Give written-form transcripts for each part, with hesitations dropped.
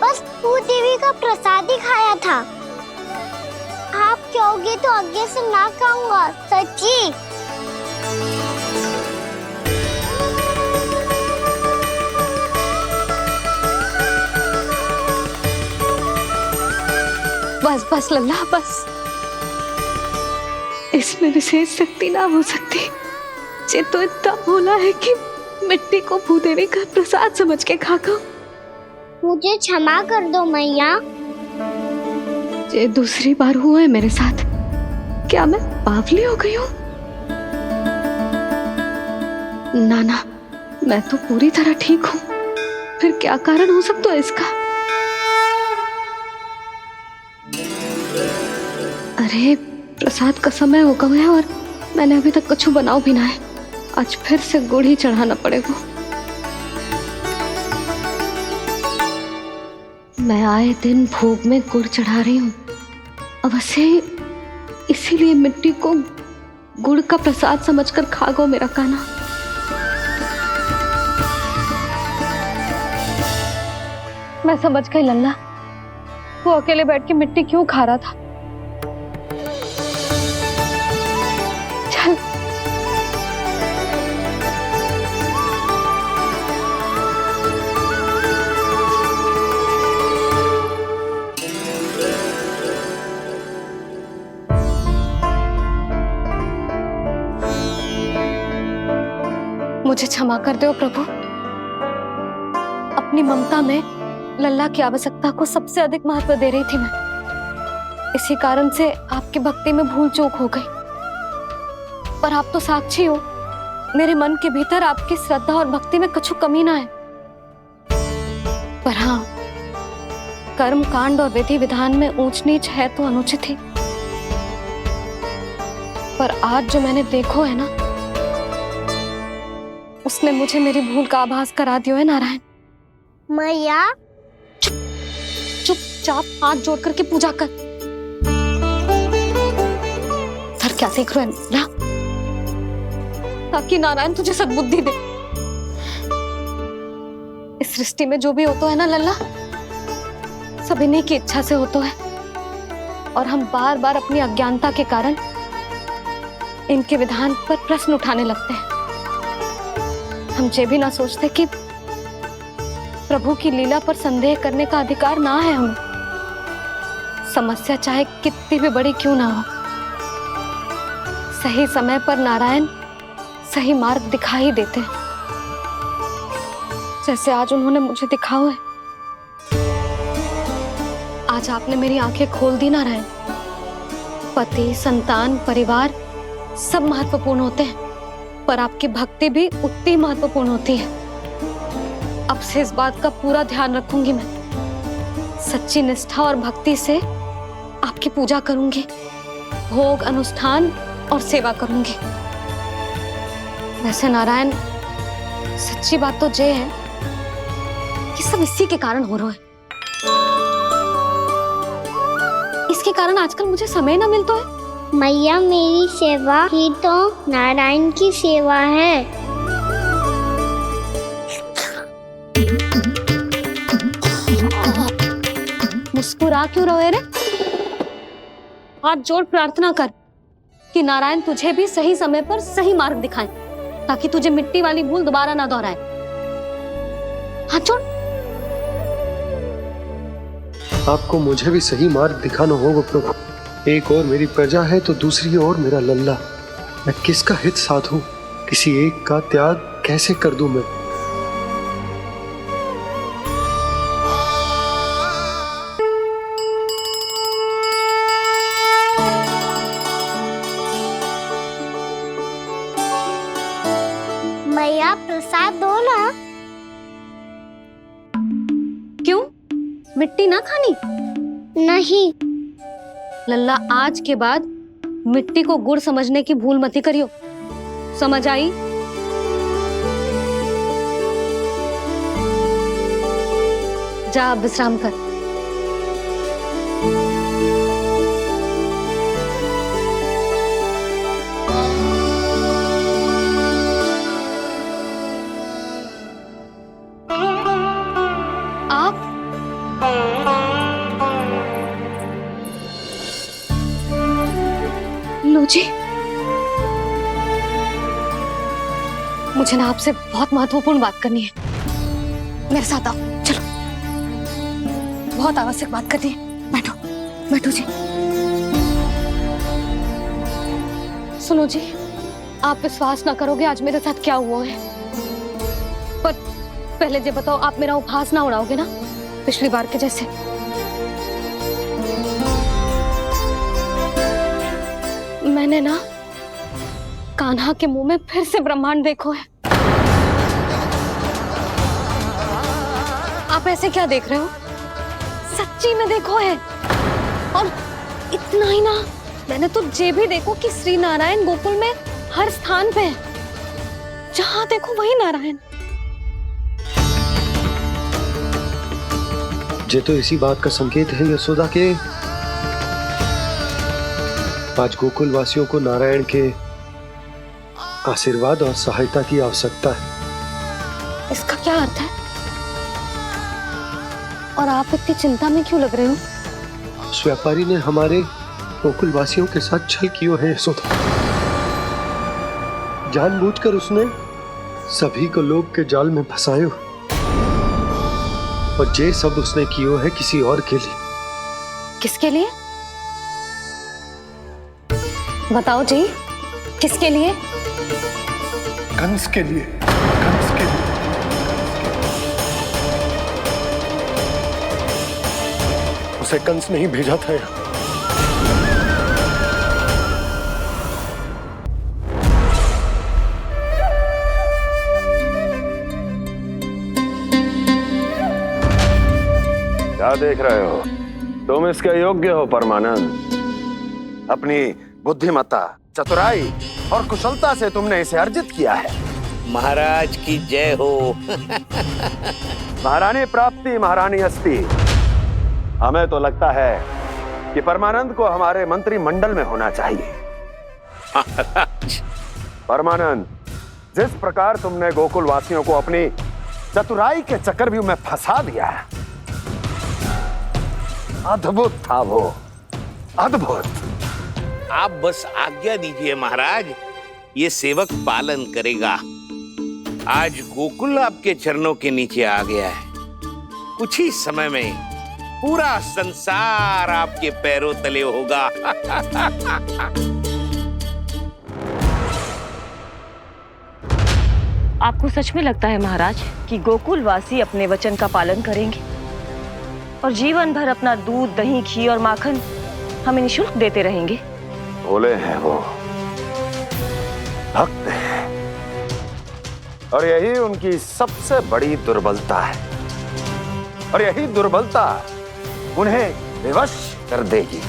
बस भूत देवी का प्रसाद ही खाया था। आप कहोगे तो आगे से ना खाऊंगा, सच्ची। बस बस लल्ला बस। इसमें विशेष शक्ति ना हो सकती। ये तो इतना भोला है कि मिट्टी को भूदेवी का प्रसाद समझ के खागा। मुझे क्षमा कर दो मैया। ये दूसरी बार हुआ है मेरे साथ। क्या मैं बावली हो गई हूँ? ना ना, मैं तो पूरी तरह ठीक हूँ। फिर क्या कारण हो सकता है इसका? अरे प्रसाद का समय हो गया है और मैंने अभी तक कुछ बनाओ भी ना है। आज फिर से गुड़ ही चढ़ाना पड़ेगा। मैं आए दिन भोग में गुड़ चढ़ा रही हूँ। अवश्य इसीलिए मिट्टी को गुड़ का प्रसाद समझकर खा गो मेरा कान्हा। मैं समझ गई लल्ला, वो अकेले बैठ के मिट्टी क्यों खा रहा था। चल मुझे क्षमा कर दो प्रभु। अपनी ममता में लल्ला की आवश्यकता को सबसे अधिक महत्व दे रही थी मैं। इसी कारण से आपकी भक्ति में भूल चूक हो गई। पर आप तो साक्षी हो, मेरे मन के भीतर आपकी श्रद्धा और भक्ति में कुछ कमी ना है। पर हाँ, कर्म कांड और विधि विधान में ऊंच नीच है तो अनुचित ही। पर आज जो मैंने देखो है ना, उसने मुझे मेरी भूल का आभास करा दियो है नारायण। मैया चुपचाप हाथ जोड़ करके पूजा कर। सर क्या देख रहे हैं ना? ताकि नारायण तुझे सद्बुद्धि दे। इस सृष्टि में जो भी होता है ना लल्ला, सब इन्हीं की इच्छा से होता है। और हम बार बार अपनी अज्ञानता के कारण इनके विधान पर प्रश्न उठाने लगते हैं। हम ये भी ना सोचते कि प्रभु की लीला पर संदेह करने का अधिकार ना है हमें। समस्या चाहे कितनी भी बड़ी क्यों ना हो, सही समय पर नारायण सही मार्ग दिखा ही देते हैं, जैसे आज उन्होंने मुझे दिखाओ है। आज आपने मेरी आंखें खोल दी नारायण। पति, संतान, परिवार सब महत्वपूर्ण होते हैं, पर आपकी भक्ति भी उतनी महत्वपूर्ण होती है। अब से इस बात का पूरा ध्यान रखूंगी मैं। सच्ची निष्ठा और भक्ति से आपकी पूजा करूंगी, भोग, अनुष्ठान और सेवा करूंगी। वैसे नारायण, सच्ची बात तो ये है कि सब इसी के कारण हो रहा है। इसके कारण आजकल मुझे समय ना मिलता है। मैया, मेरी सेवा ही तो नारायण की सेवा है। मुस्कुरा क्यों रहे रे? हाथ जोड़ प्रार्थना कर कि नारायण तुझे भी सही समय पर सही मार्ग दिखाएं, ताकि तुझे मिट्टी वाली भूल दोबारा ना दोहराए। हाथ जोड़। आपको मुझे भी सही मार्ग दिखाना होगा प्रभु। एक और मेरी प्रजा है तो दूसरी ओर मेरा लल्ला। मैं किसका हित साधूं? किसी एक का त्याग कैसे कर दूं मैं? मैया, प्रसाद दो ना। क्यों? मिट्टी ना खानी? नहीं। लल्ला, आज के बाद मिट्टी को गुड़ समझने की भूल मत करियो। समझ आई? जा अब विश्राम कर। आप गोलू जी, मुझे ना आपसे बहुत महत्वपूर्ण बात करनी है। मेरे साथ आओ, चलो। बहुत आवश्यक बात करनी है। बैठो, बैठो जी। सुनो जी, आप विश्वास ना करोगे आज मेरे साथ क्या हुआ है। पर पहले ये बताओ, आप मेरा उपहास ना उड़ाओगे ना, पिछली बार के जैसे? मैंने ना कान्हा के मुंह में फिर से ब्रह्मांड देखो है। आप ऐसे क्या देख रहे हो? सच्ची में देखो है। और इतना ही ना, मैंने तो ये भी देखो कि श्री नारायण गोकुल में हर स्थान पे है, जहां देखो वही नारायण। ये तो इसी बात का संकेत है यशोदा के आज गोकुल वासियों को नारायण के आशीर्वाद और सहायता की आवश्यकता है। इसका क्या अर्थ है? और आप इतनी चिंता में क्यों लग रहे हो? उस व्यापारी ने हमारे गोकुल वासियों के साथ छल किया है यशोदा। जानबूझकर उसने सभी को लोभ के जाल में फंसायो, और ये सब उसने किया है किसी और के लिए। किसके लिए? बताओ जी, किसके लिए? कंस के लिए, कंस के लिए। उसे कंस नहीं भेजा था यहाँ। क्या देख रहे हो? तुम इसके योग्य हो परमानंद। अपनी बुद्धिमत्ता, चतुराई और कुशलता से तुमने इसे अर्जित किया है। महाराज की जय हो। महारानी प्राप्ति महारानी अस्ति। हमें तो लगता है कि परमानंद को हमारे मंत्रिमंडल में होना चाहिए। महाराज, परमानंद, जिस प्रकार तुमने गोकुल वासियों को अपनी चतुराई के चक्रव्यूह में फंसा दिया, अद्भुत था वो, अद्भुत। आप बस आज्ञा दीजिए महाराज, ये सेवक पालन करेगा। आज गोकुल आपके चरणों के नीचे आ गया है। कुछ ही समय में पूरा संसार आपके पैरों तले होगा। आपको सच में लगता है महाराज कि गोकुलवासी अपने वचन का पालन करेंगे और जीवन भर अपना दूध, दही, घी और माखन हमें निःशुल्क देते रहेंगे? भोले हैं वो, भक्त हैं, और यही उनकी सबसे बड़ी दुर्बलता है। और यही दुर्बलता उन्हें विवश कर देगी।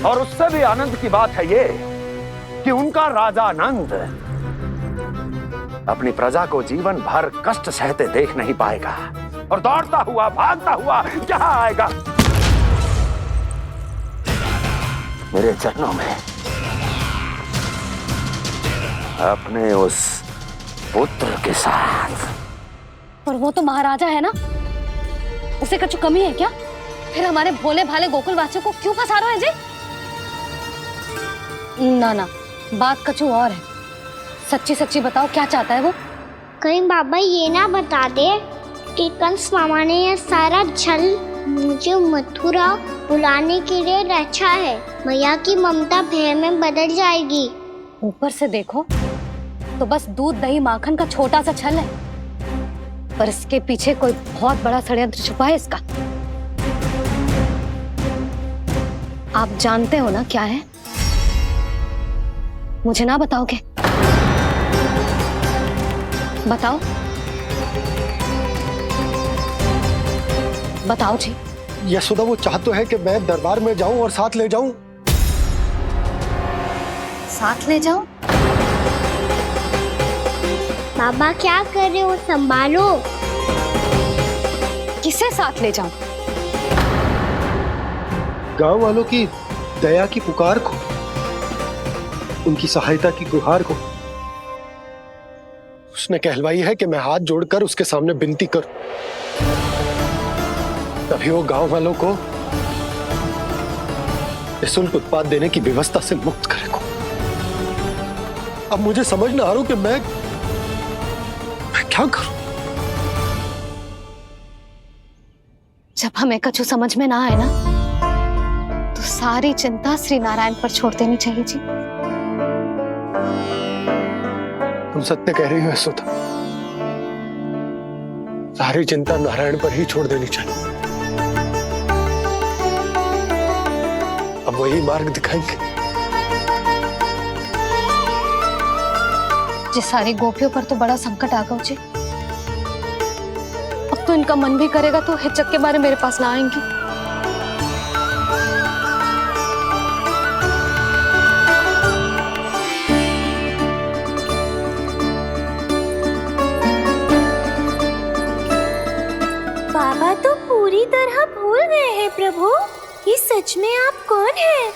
और उससे भी आनंद की बात है ये कि उनका राजा नंद अपनी प्रजा को जीवन भर कष्ट सहते देख नहीं पाएगा, और दौड़ता हुआ, भागता हुआ क्या आएगा मेरे चरणों में, अपने उस पुत्र के साथ। पर वो तो महाराजा है ना, उसे कुछ कमी है क्या? फिर हमारे भोले भाले गोकुल वासियों को क्यों फंसा रहे हैं जी? ना ना, बात कछु और है। सच्ची सच्ची बताओ, क्या चाहता है वो? कहीं बाबा ये ना बता दे कि कंस मामा ने यह सारा छल मुझे मथुरा बुलाने के लिए रचा है। मैया की ममता भय में बदल जाएगी। ऊपर से देखो तो बस दूध, दही, माखन का छोटा सा छल है, पर इसके पीछे कोई बहुत बड़ा षड्यंत्र छुपा है इसका। आप जानते हो ना क्या है? मुझे ना बताओगे? बताओ, बताओ जी। यशोदा, वो चाहता तो है कि मैं दरबार में जाऊं और साथ ले जाऊं। साथ ले जाओ? बाबा क्या कर रहे हो, संभालो। किसे साथ ले जाऊं? गांव वालों की दया की पुकार को, उनकी सहायता की गुहार को। उसने कहलवाई है कि मैं हाथ जोड़कर उसके सामने विनती करूं, तभी वो गांव वालों को निःशुल्क उत्पाद देने की व्यवस्था से मुक्त करेगा। अब मुझे समझ ना आ रहा कि मैं क्या करूं। जब हमें कछु समझ में ना आए ना, तो सारी चिंता श्री नारायण पर छोड़ देनी चाहिए जी। तुम सत्य कह रही हो यशोदा, सारी चिंता नारायण पर ही छोड़ देनी चाहिए। अब वही मार्ग दिखाएंगे। जी सारी गोपियों पर तो बड़ा संकट आ गया जी। अब तो इनका मन भी करेगा तो हिचक के बारे मेरे पास ना आएंगी। बाबा तो पूरी तरह भूल गए हैं प्रभु, ये सच में आप कौन हैं?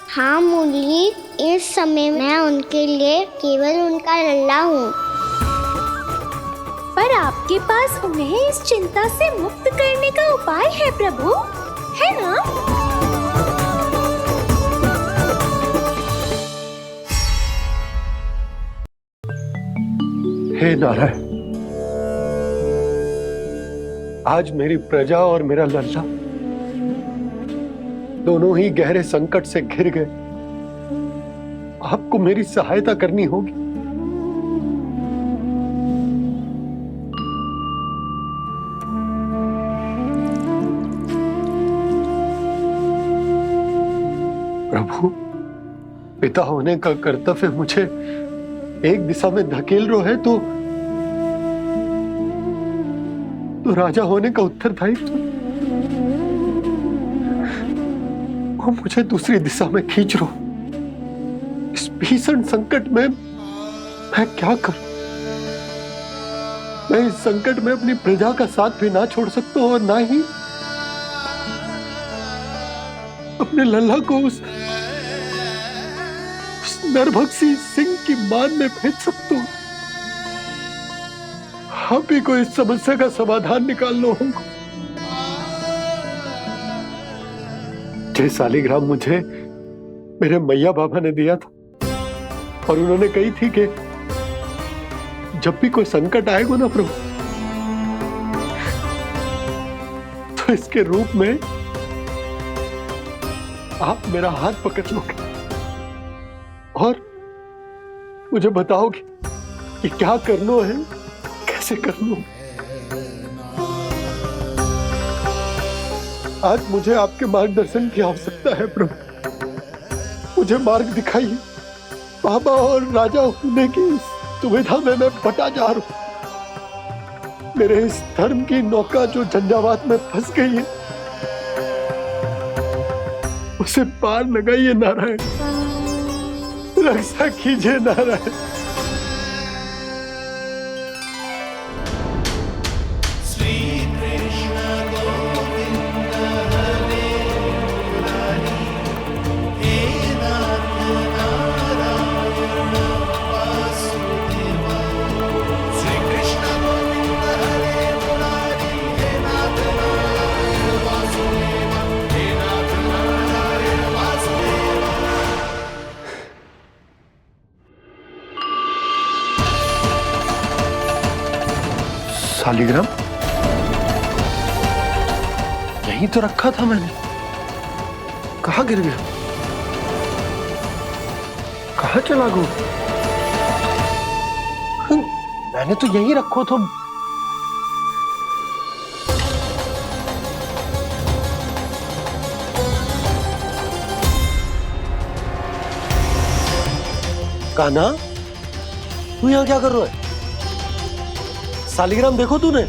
हाँ मुरली, इस समय मैं उनके लिए केवल उनका लल्ला हूँ। पर आपके पास उन्हें इस चिंता से मुक्त करने का उपाय है प्रभु, है ना? हे नारायण, आज मेरी प्रजा और मेरा लल्ला दोनों ही गहरे संकट से घिर गए। आपको मेरी सहायता करनी होगी। प्रभु, पिता होने का कर्तव्य मुझे एक दिशा में धकेल रहा है तो राजा होने का उत्तरदायित्व वो मुझे दूसरी दिशा में खींच रहा। इस भीषण संकट में मैं क्या करूं? मैं इस संकट में अपनी प्रजा का साथ भी ना छोड़ सकता हूं और ना ही अपने लल्ला को उस नरभक्षी सिंह की मान में भेज सकता हूं। आप ही को इस समस्या का समाधान निकालना होगा। जय शालिग्राम मुझे मेरे मैया बाबा ने दिया था और उन्होंने कही थी कि जब भी कोई संकट आएगा ना प्रभु, तो इसके रूप में आप मेरा हाथ पकड़ लोगे और मुझे बताओगे कि क्या करना है, कैसे करना है। आज मुझे आपके मार्गदर्शन की आवश्यकता है प्रभु, मुझे मार्ग दिखाइए। बाबा और राजा होने की दुविधा में मैं बटा जा रहा हूं। मेरे इस धर्म की नौका जो झंझावात में फंस गई है, उसे पार लगाइए नारायण, रक्षा कीजिए नारायण। शालिग्राम यहीं तो रखा था मैंने, कहाँ गिर गया? कहाँ चला गया? मैंने तो यहीं रखो था। कान्हा, तू यहाँ क्या कर रहा है? शालिग्राम देखो तूने?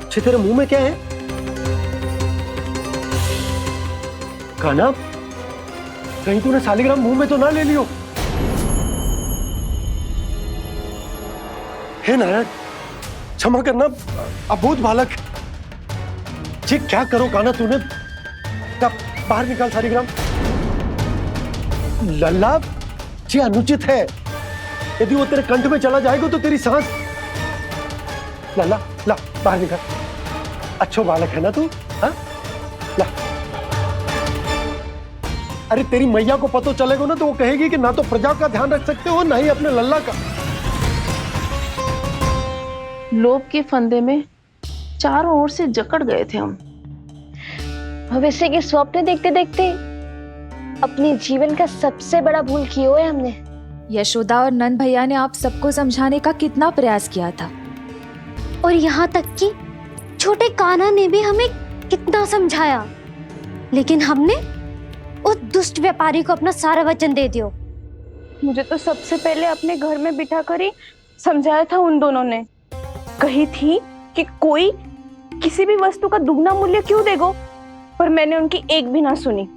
अच्छे, तेरे मुंह में क्या है? कान्हा, कहीं तूने शालिग्राम मुंह में तो ना ले लियो? हे नारायण, क्षमा करना, अबोध बालक। जी क्या करो कान्हा तूने? बाहर निकाल शालिग्राम। लल्ला, ये अनुचित है। यदि वो तेरे कंठ में चला जाएगा तो तेरी सांस। लल्ला, ला बाहर निकल। अच्छो बालक है ना तू? हाँ, ला। अरे तेरी मैया को पता चलेगा ना तो वो कहेगी कि ना तो प्रजा का ध्यान रख सकते हो ना ही अपने लल्ला का। लोभ के फंदे में चारों ओर से जकड़ गए थे हम। भविष्य के स्वप्न देखते देखते अपने जीवन का सबसे बड़ा भूल किया है हमने। यशोदा और नंद भैया ने आप सबको समझाने का कितना प्रयास किया था, और यहाँ तक कि छोटे कान्हा ने भी हमें कितना समझाया, लेकिन हमने उस दुष्ट व्यापारी को अपना सारा वचन दे दिया। मुझे तो सबसे पहले अपने घर में बिठा कर ही समझाया था उन दोनों ने। कही थी कि कोई किसी भी वस्तु का दुगना मूल्य क्यों देगो, पर मैंने उनकी एक भी ना सुनी।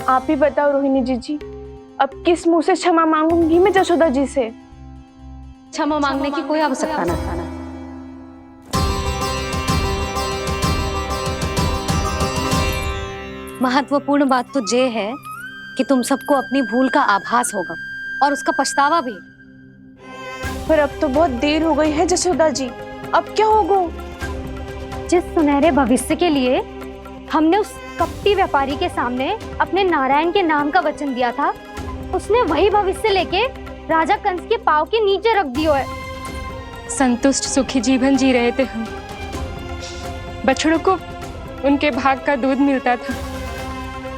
आप ही बताओ रोहिणी जी, अब किस मुंह से क्षमा मांगूंगी मैं जशोदा जी से? क्षमा मांगने की कोई आवश्यकता ना। महत्वपूर्ण बात तो ये है कि तुम सबको अपनी भूल का आभास होगा और उसका पछतावा भी। पर अब तो बहुत देर हो गई है जशोदा जी, अब क्या होगा? जिस सुनहरे भविष्य के लिए हमने उस कपटी व्यापारी के सामने अपने नारायण के नाम का वचन दिया था, उसने वही भविष्य लेके राजा कंस के पांव के नीचे रख दिया है। संतुष्ट सुखी जीवन जी रहे थे हम। बछड़ों को उनके भाग का दूध मिलता था।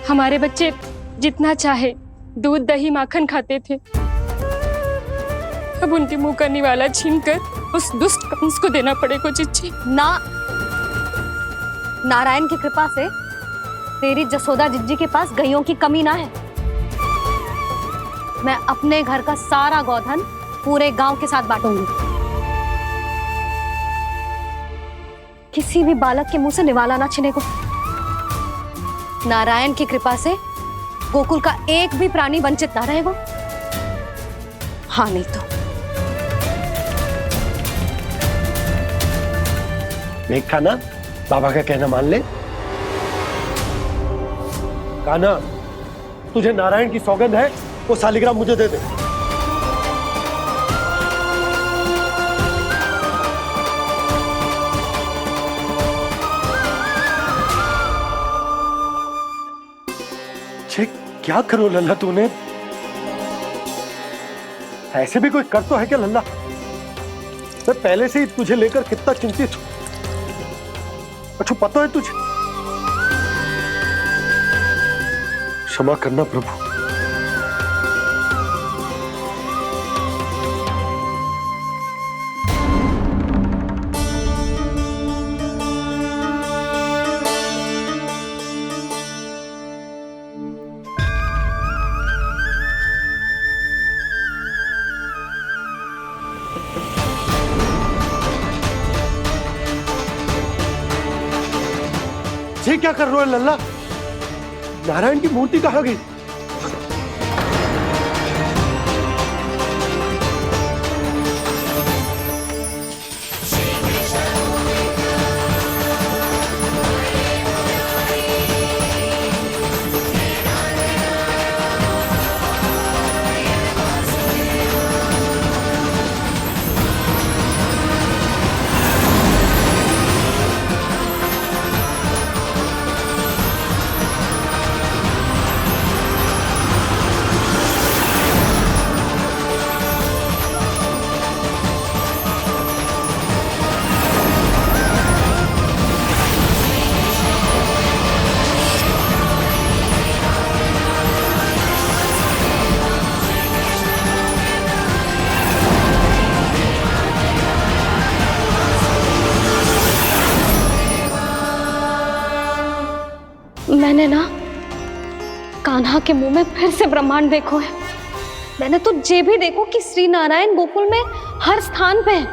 हमारे बच्चे जितना चाहे दूध दही माखन खाते थे। अब उनके मुंह का निवाला छीनकर उस दुष्ट कंस को देना पड़ेगा चिच्ची। ना, नारायण की कृपा से तेरी जसोदा जिज्जी के पास गैयों की कमी ना है। मैं अपने घर का सारा गोधन पूरे गांव के साथ बांटूंगी। किसी भी बालक के मुंह से निवाला ना छिने को। नारायण की कृपा से गोकुल का एक भी प्राणी वंचित ना रहेगा। हाँ नहीं तो देख कान्हा, बाबा का कहना मान ले। कान्हा, तुझे नारायण की सौगंध है, वो शालिग्राम मुझे दे दे। छे, क्या करो लल्ला तूने? ऐसे भी कोई कर तो है क्या लल्ला? मैं पहले से ही तुझे लेकर कितना चिंतित हूं। अच्छा पता है तुझे? क्षमा करना प्रभु। ये क्या कर रहे हो लल्ला? नारायण की मूर्ति कहाँ गई? मैंने ना कान्हा के मुंह में फिर से ब्रह्मांड देखो है। मैंने तो ये भी देखो कि श्री नारायण गोकुल में हर स्थान पे है।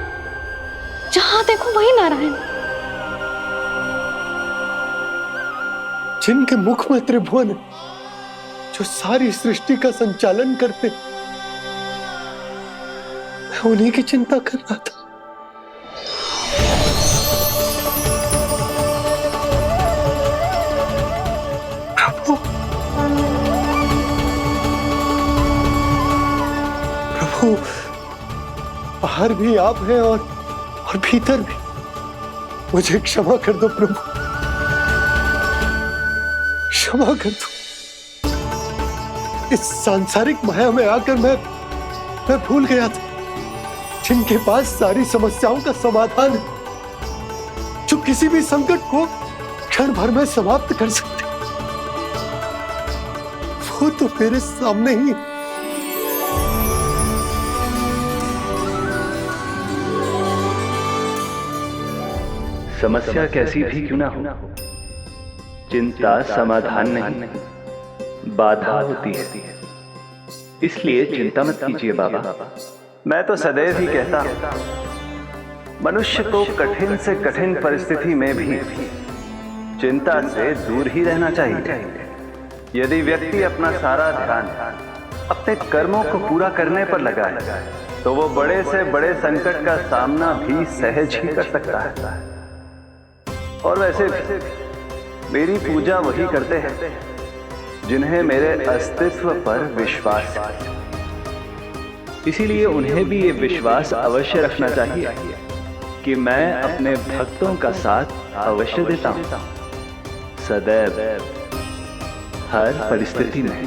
जहां देखो वही नारायण। जिनके मुख में त्रिभुवन है, जो सारी सृष्टि का संचालन करते, मैं उन्हीं की चिंता कर रहा था। प्रभु, बाहर भी आप हैं और भीतर भी। मुझे क्षमा कर दो प्रभु, क्षमा कर दो। इस सांसारिक माया में आकर मैं भूल गया था जिनके पास सारी समस्याओं का समाधान है, जो किसी भी संकट को क्षण भर में समाप्त कर सकते, वो तो मेरे सामने ही। समस्या कैसी भी क्यों ना हो, चिंता समाधान नहीं, बाधा होती है। इसलिए चिंता मत कीजिए बाबा। मैं तो सदैव ही कहता हूं, मनुष्य को कठिन से कठिन परिस्थिति में भी चिंता से दूर ही रहना चाहिए। यदि व्यक्ति अपना सारा ध्यान अपने कर्मों को पूरा करने पर लगाए तो वो बड़े से बड़े संकट का सामना भी सहज ही कर सकता है। और वैसे भी मेरी पूजा वही करते हैं जिन्हें मेरे अस्तित्व पर विश्वास है। इसीलिए उन्हें भी ये विश्वास अवश्य रखना चाहिए कि मैं अपने भक्तों का साथ अवश्य देता हूं, सदैव, हर परिस्थिति में।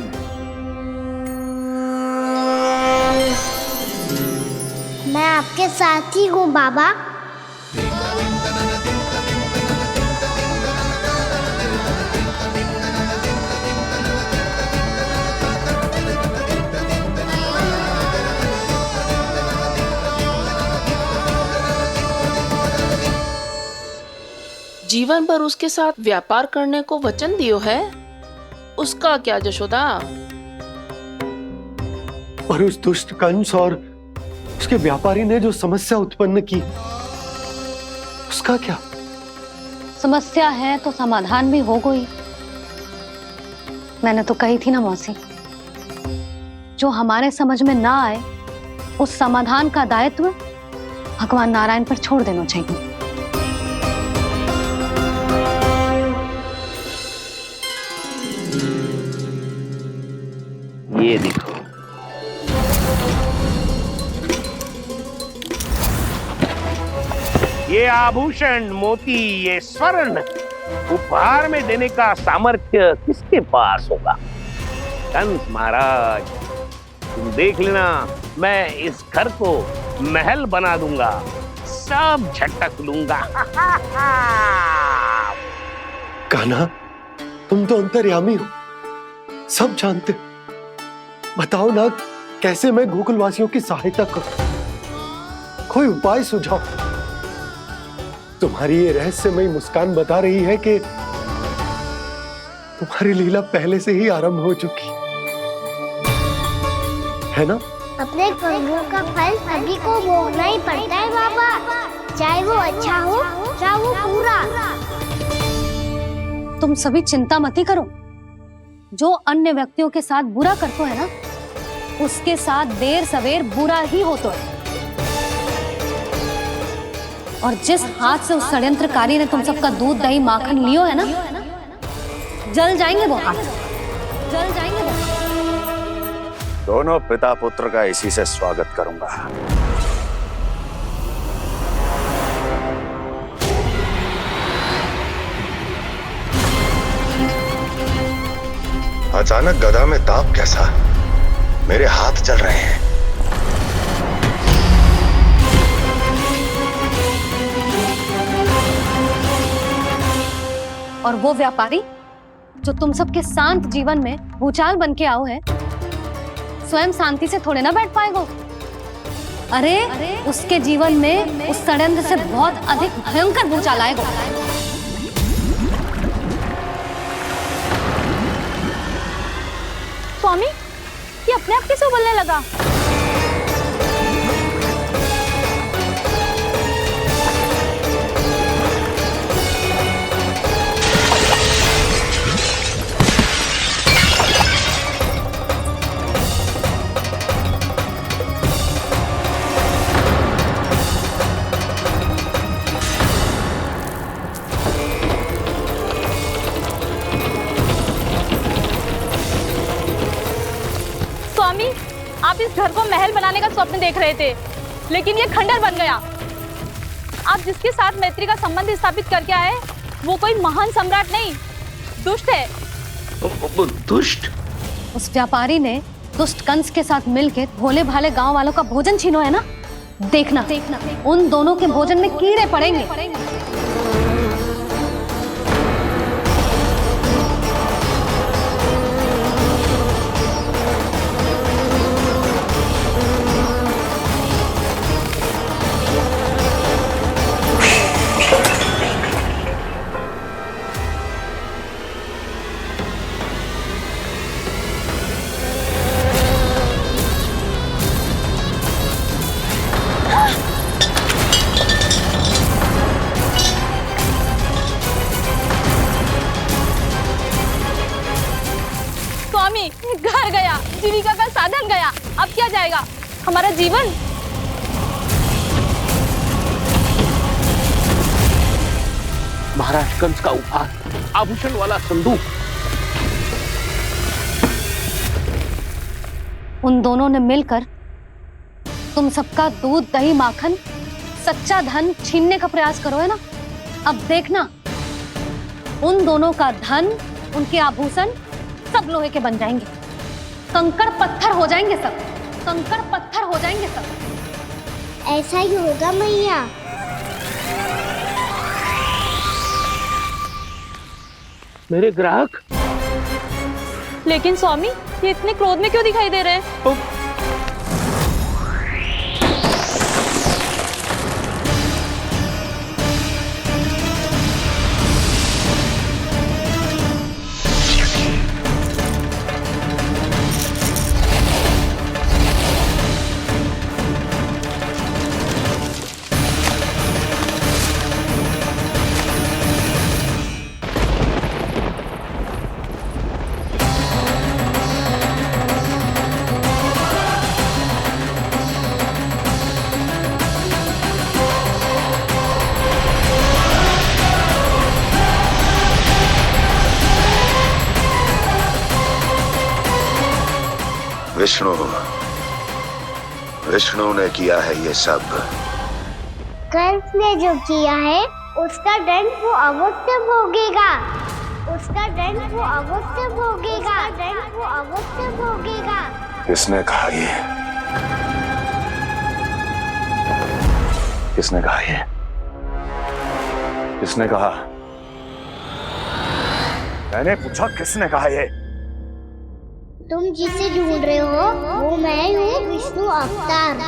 मैं आपके साथ ही हूँ बाबा। जीवन भर उसके साथ व्यापार करने को वचन दियो है, उसका क्या जशोदा? और उस दुष्ट कंस और उसके व्यापारी ने जो समस्या उत्पन्न की, उसका क्या? समस्या है तो समाधान भी हो गई। मैंने तो कही थी ना मौसी, जो हमारे समझ में ना आए उस समाधान का दायित्व भगवान नारायण पर छोड़ देना चाहिए। ये देखो, ये आभूषण, मोती, ये स्वर्ण उपहार में देने का सामर्थ्य किसके पास होगा? कंस महाराज, तुम देख लेना, मैं इस घर को महल बना दूंगा, सब झटक लूंगा। कान्हा, तुम तो अंतर्यामी हो, सब जानते। बताओ ना, कैसे मैं गोकुलवासियों की सहायता करूं? कोई उपाय सुझाओ। तुम्हारी ये रहस्यमयी मुस्कान बता रही है कि तुम्हारी लीला पहले से ही आरंभ हो चुकी है ना? अपने कर्मों का फल सभी को भोगना ही पड़ता है बाबा, चाहे वो अच्छा हो चाहे वो बुरा। तुम सभी चिंता मत ही करो। जो अन्य व्यक्तियों के साथ बुरा करते है ना, उसके साथ देर सवेर बुरा ही होता है। और जिस हाथ से उस षड्यंत्रकारी ने तुम सबका दूध दही माखन लियो है ना, जल जाएंगे वो हाथ, जल जाएंगे वो। दोनों पिता पुत्र का इसी से स्वागत करूंगा। अचानक गदा में ताप कैसा? मेरे हाथ जल रहे हैं। और वो व्यापारी जो तुम सबके शांत जीवन में भूचाल बन के आओ है, स्वयं शांति से थोड़े ना बैठ पाएगा। अरे उसके जीवन में उस षड्यंत्र से बहुत अधिक भयंकर भूचाल आएगा। स्वामी, ये अपने आप कैसे बोलने लगा? स्वामी, आप इस घर को महल बनाने का स्वप्न देख रहे थे, लेकिन ये खंडर बन गया। आप जिसके साथ मैत्री का संबंध स्थापित करके आए वो कोई महान सम्राट नहीं, दुष्ट है। दुष्ट? उस व्यापारी ने दुष्ट कंस के साथ मिलकर भोले भाले गांव वालों का भोजन छीनो है ना। देखना उन दोनों के भोजन में कीड़े पड़ेंगे। स्वामी, घर गया, जीविका का साधन गया, अब क्या जाएगा हमारा जीवन? महाराज कंस का उपहार, आभूषण वाला संदूक। उन दोनों ने मिलकर तुम सबका दूध दही माखन सच्चा धन छीनने का प्रयास करो है ना। अब देखना उन दोनों का धन, उनके आभूषण सब लोहे के बन जाएंगे, कंकड़ पत्थर हो जाएंगे सब, कंकड़ पत्थर हो जाएंगे सब। ऐसा ही होगा मैया। मेरे ग्राहक? लेकिन स्वामी, ये इतने क्रोध में क्यों दिखाई दे रहे हैं? विष्णु ने किया है ये सब। कंस ने जो किया है उसका दंड वो अवश्य भोगेगा, उसका दंड वो अवश्य भोगेगा, दंड वो अवश्य भोगेगा। किसने कहा ये? किसने कहा ये? किसने कहा? मैंने पूछा किसने कहा ये? तुम जिसे ढूंढ रहे हो वो मैं हूँ, विष्णु अवतार।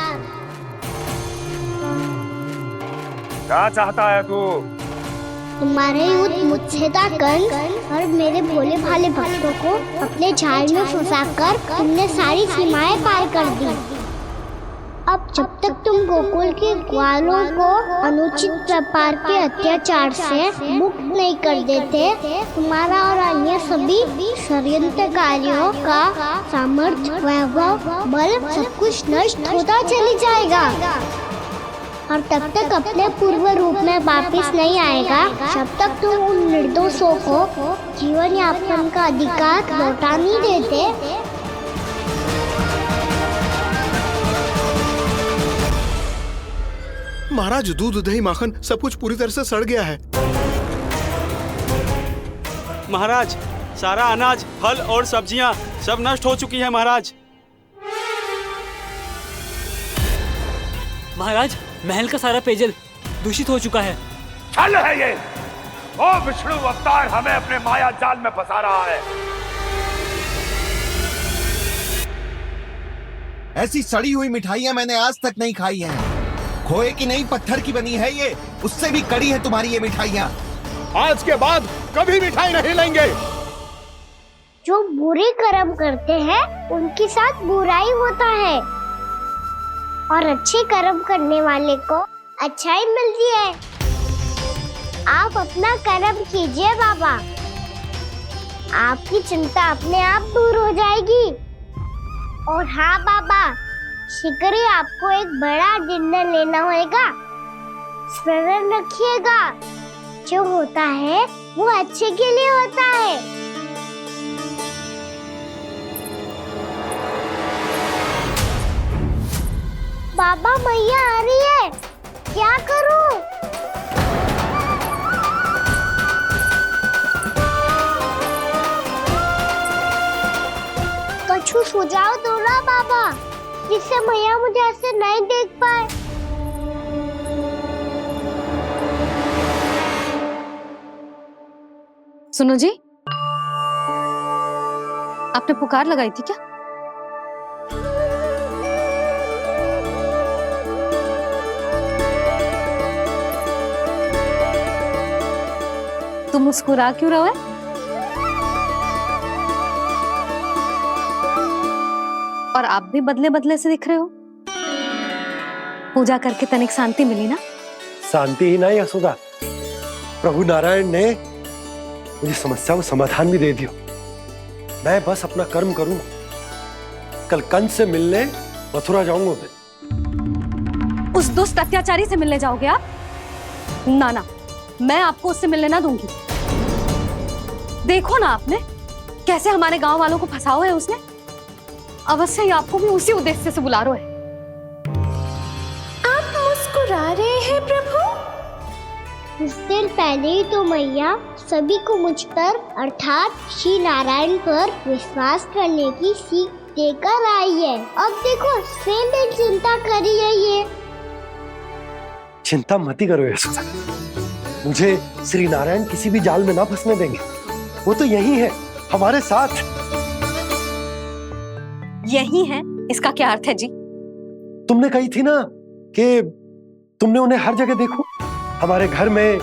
क्या चाहता है तू? तुम्हारे युद्ध मुझसे था कंस, और मेरे भोले भाले भक्तों को अपने जाल में फंसाकर तुमने सारी सीमाएं पार कर दी। अब जब तक तुम गोकुल के ग्वालों को अनुचित प्रकार के अत्याचार से मुक्त नहीं कर देते, तुम्हारा और अन्य सभी षड्यंत्रकारियों का सामर्थ्य, वैभव, बल सब कुछ नष्ट होता चली जाएगा, और तब तक अपने पूर्व रूप में वापस नहीं आएगा जब तक तुम उन निर्दोषों को जीवन यापन का अधिकार लौटा नहीं देते। महाराज, दूध दही माखन सब कुछ पूरी तरह से सड़ गया है। महाराज, सारा अनाज, फल और सब्जियां सब नष्ट हो चुकी है महाराज। महाराज, महल का सारा पेयजल दूषित हो चुका है। छल है ये। वो विष्णु अवतार हमें अपने माया जाल में फंसा रहा है। ऐसी सड़ी हुई मिठाइयां मैंने आज तक नहीं खाई हैं। खोए की नहीं, पत्थर की बनी है ये, उससे भी कड़ी है तुम्हारी ये मिठाइयां। आज के बाद कभी मिठाई नहीं लेंगे। जो बुरे कर्म करते हैं उनके साथ बुराई होता है, और अच्छे कर्म करने वाले को अच्छाई मिलती है। आप अपना कर्म कीजिए बाबा, आपकी चिंता अपने आप दूर हो जाएगी। और हाँ बाबा, शीघ्र ही आपको एक बड़ा डिनर लेना होगा। स्मरण रखिएगा, जो होता है वो अच्छे के लिए होता है। बाबा मैया आ रही है, क्या करूं? कुछ सुझाव दो ना बाबा, जिससे मैया मुझे ऐसे नहीं देख पाए। सुनो जी, आपने पुकार लगाई थी क्या? तुम मुस्कुरा क्यों रहे हो? और आप भी बदले बदले से दिख रहे हो। पूजा करके तनिक शांति मिली ना? शांति ही नहीं यशोदा, प्रभु नारायण ने मुझे समस्या को समाधान भी दे दिया। मैं बस अपना कर्म करूंगा। कल कंस से मिलने मथुरा जाऊंगा मैं। उस दुष्ट अत्याचारी से मिलने जाओगे आप? ना ना, मैं आपको उससे मिलने ना दूंगी। देखो ना आपने कैसे हमारे गांव वालों को फंसाओ है उसने। अवश्य ही आपको भी उसी उद्देश्य से बुला रहा है। आप मुस्कुरा रहे हैं प्रभु? कुछ देर पहले ही तो मैया सभी को मुझ पर अर्थात श्री नारायण पर विश्वास करने की सीख देकर आई है। अब देखो स्वयं भी चिंता करी है ये। चिंता मत करो यशोदा, मुझे श्री नारायण किसी भी जाल में ना फंसने देंगे। वो तो यही है हमारे साथ। यही है, इसका क्या अर्थ है जी? तुमने कही थी ना कि तुमने उन्हें हर जगह देखो, हमारे घर में,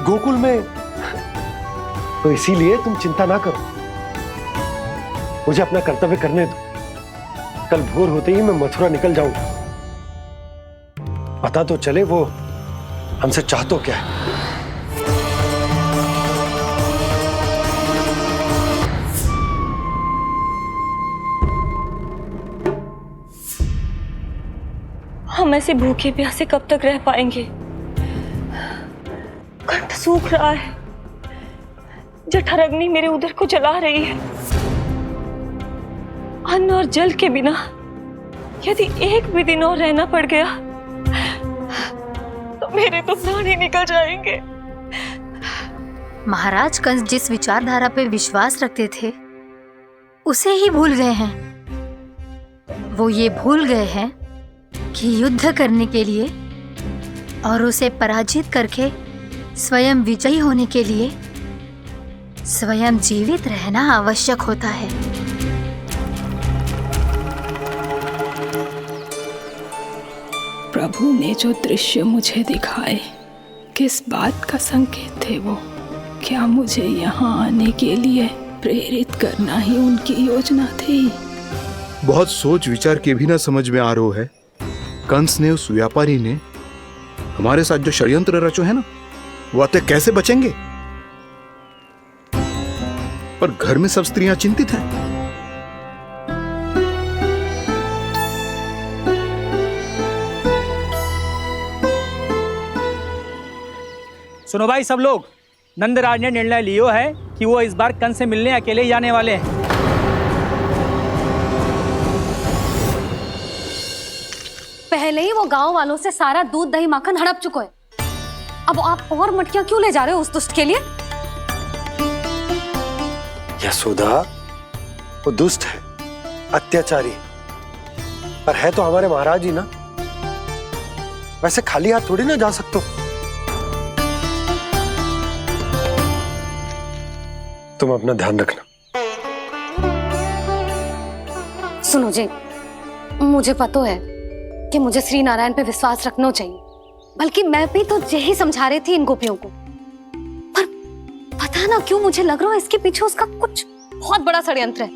गोकुल में। तो इसीलिए तुम चिंता ना करो, मुझे अपना कर्तव्य करने दो। कल भोर होते ही मैं मथुरा निकल जाऊंगा। पता तो चले वो हमसे चाहतो क्या है। हम ऐसे भूखे प्यासे कब तक रह पाएंगे? कंठ सूख रहा है, जठराग्नि मेरे उदर को जला रही है। अन्न और जल के बिना यदि एक भी दिन और रहना पड़ गया तो मेरे तो प्राण ही निकल जाएंगे। महाराज कंस जिस विचारधारा पे विश्वास रखते थे उसे ही भूल गए हैं। वो ये भूल गए हैं कि युद्ध करने के लिए और उसे पराजित करके स्वयं विजयी होने के लिए स्वयं जीवित रहना आवश्यक होता है। प्रभु ने जो दृश्य मुझे दिखाए, किस बात का संकेत थे वो? क्या मुझे यहाँ आने के लिए प्रेरित करना ही उनकी योजना थी? बहुत सोच विचार के भी ना समझ में आ रहा है। कंस ने, उस व्यापारी ने हमारे साथ जो षड्यंत्र रचो है ना, वो आते कैसे बचेंगे? पर घर में सब स्त्रियां चिंतित हैं। सुनो भाई सब लोग, नंदराज ने निर्णय लियो है कि वो इस बार कंस से मिलने अकेले ही जाने वाले हैं। पहले ही वो गांव वालों से सारा दूध दही माखन हड़प चुका है। अब आप और मटकियां क्यों ले जा रहे हो उस दुष्ट के लिए? यशोदा, वो दुष्ट है, अत्याचारी, पर है तो हमारे महाराज ही ना। वैसे खाली हाथ थोड़ी ना जा सकते हो। तुम अपना ध्यान रखना। सुनो जी, मुझे पता है कि मुझे श्री नारायण पे विश्वास रखना चाहिए, बल्कि मैं भी तो यही समझा रही थी इन गोपियों को। पर पता ना क्यों मुझे लग रहा है इसके पीछे उसका कुछ बहुत बड़ा षड्यंत्र है।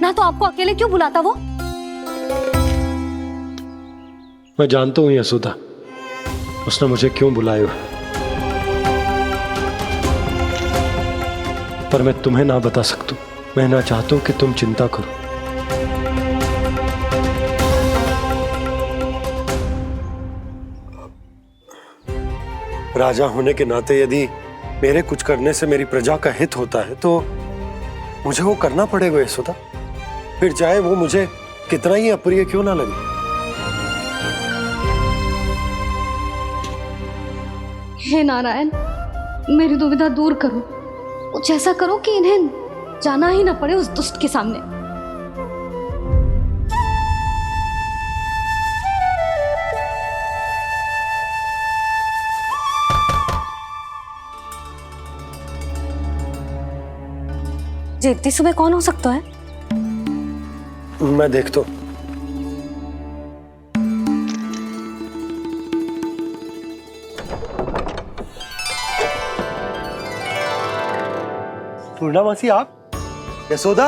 ना तो आपको अकेले क्यों बुलाता वो? मैं जानता हूं यशोदा, उसने मुझे क्यों बुलाया, पर मैं तुम्हें ना बता सकता। मैं ना चाहता हूं कि तुम चिंता करो। राजा होने के नाते यदि मेरे कुछ करने से मेरी प्रजा का हित होता है तो मुझे वो करना पड़ेगा यशोदा, फिर चाहे वो मुझे कितना ही अप्रिय क्यों ना लगे। हे नारायण, मेरी दुविधा दूर करो। कुछ ऐसा करो कि इन्हें जाना ही ना पड़े उस दुष्ट के सामने। जी इतनी सुबह कौन हो सकता है? मैं देख तो पूर्णा मासी, आप? यशोदा?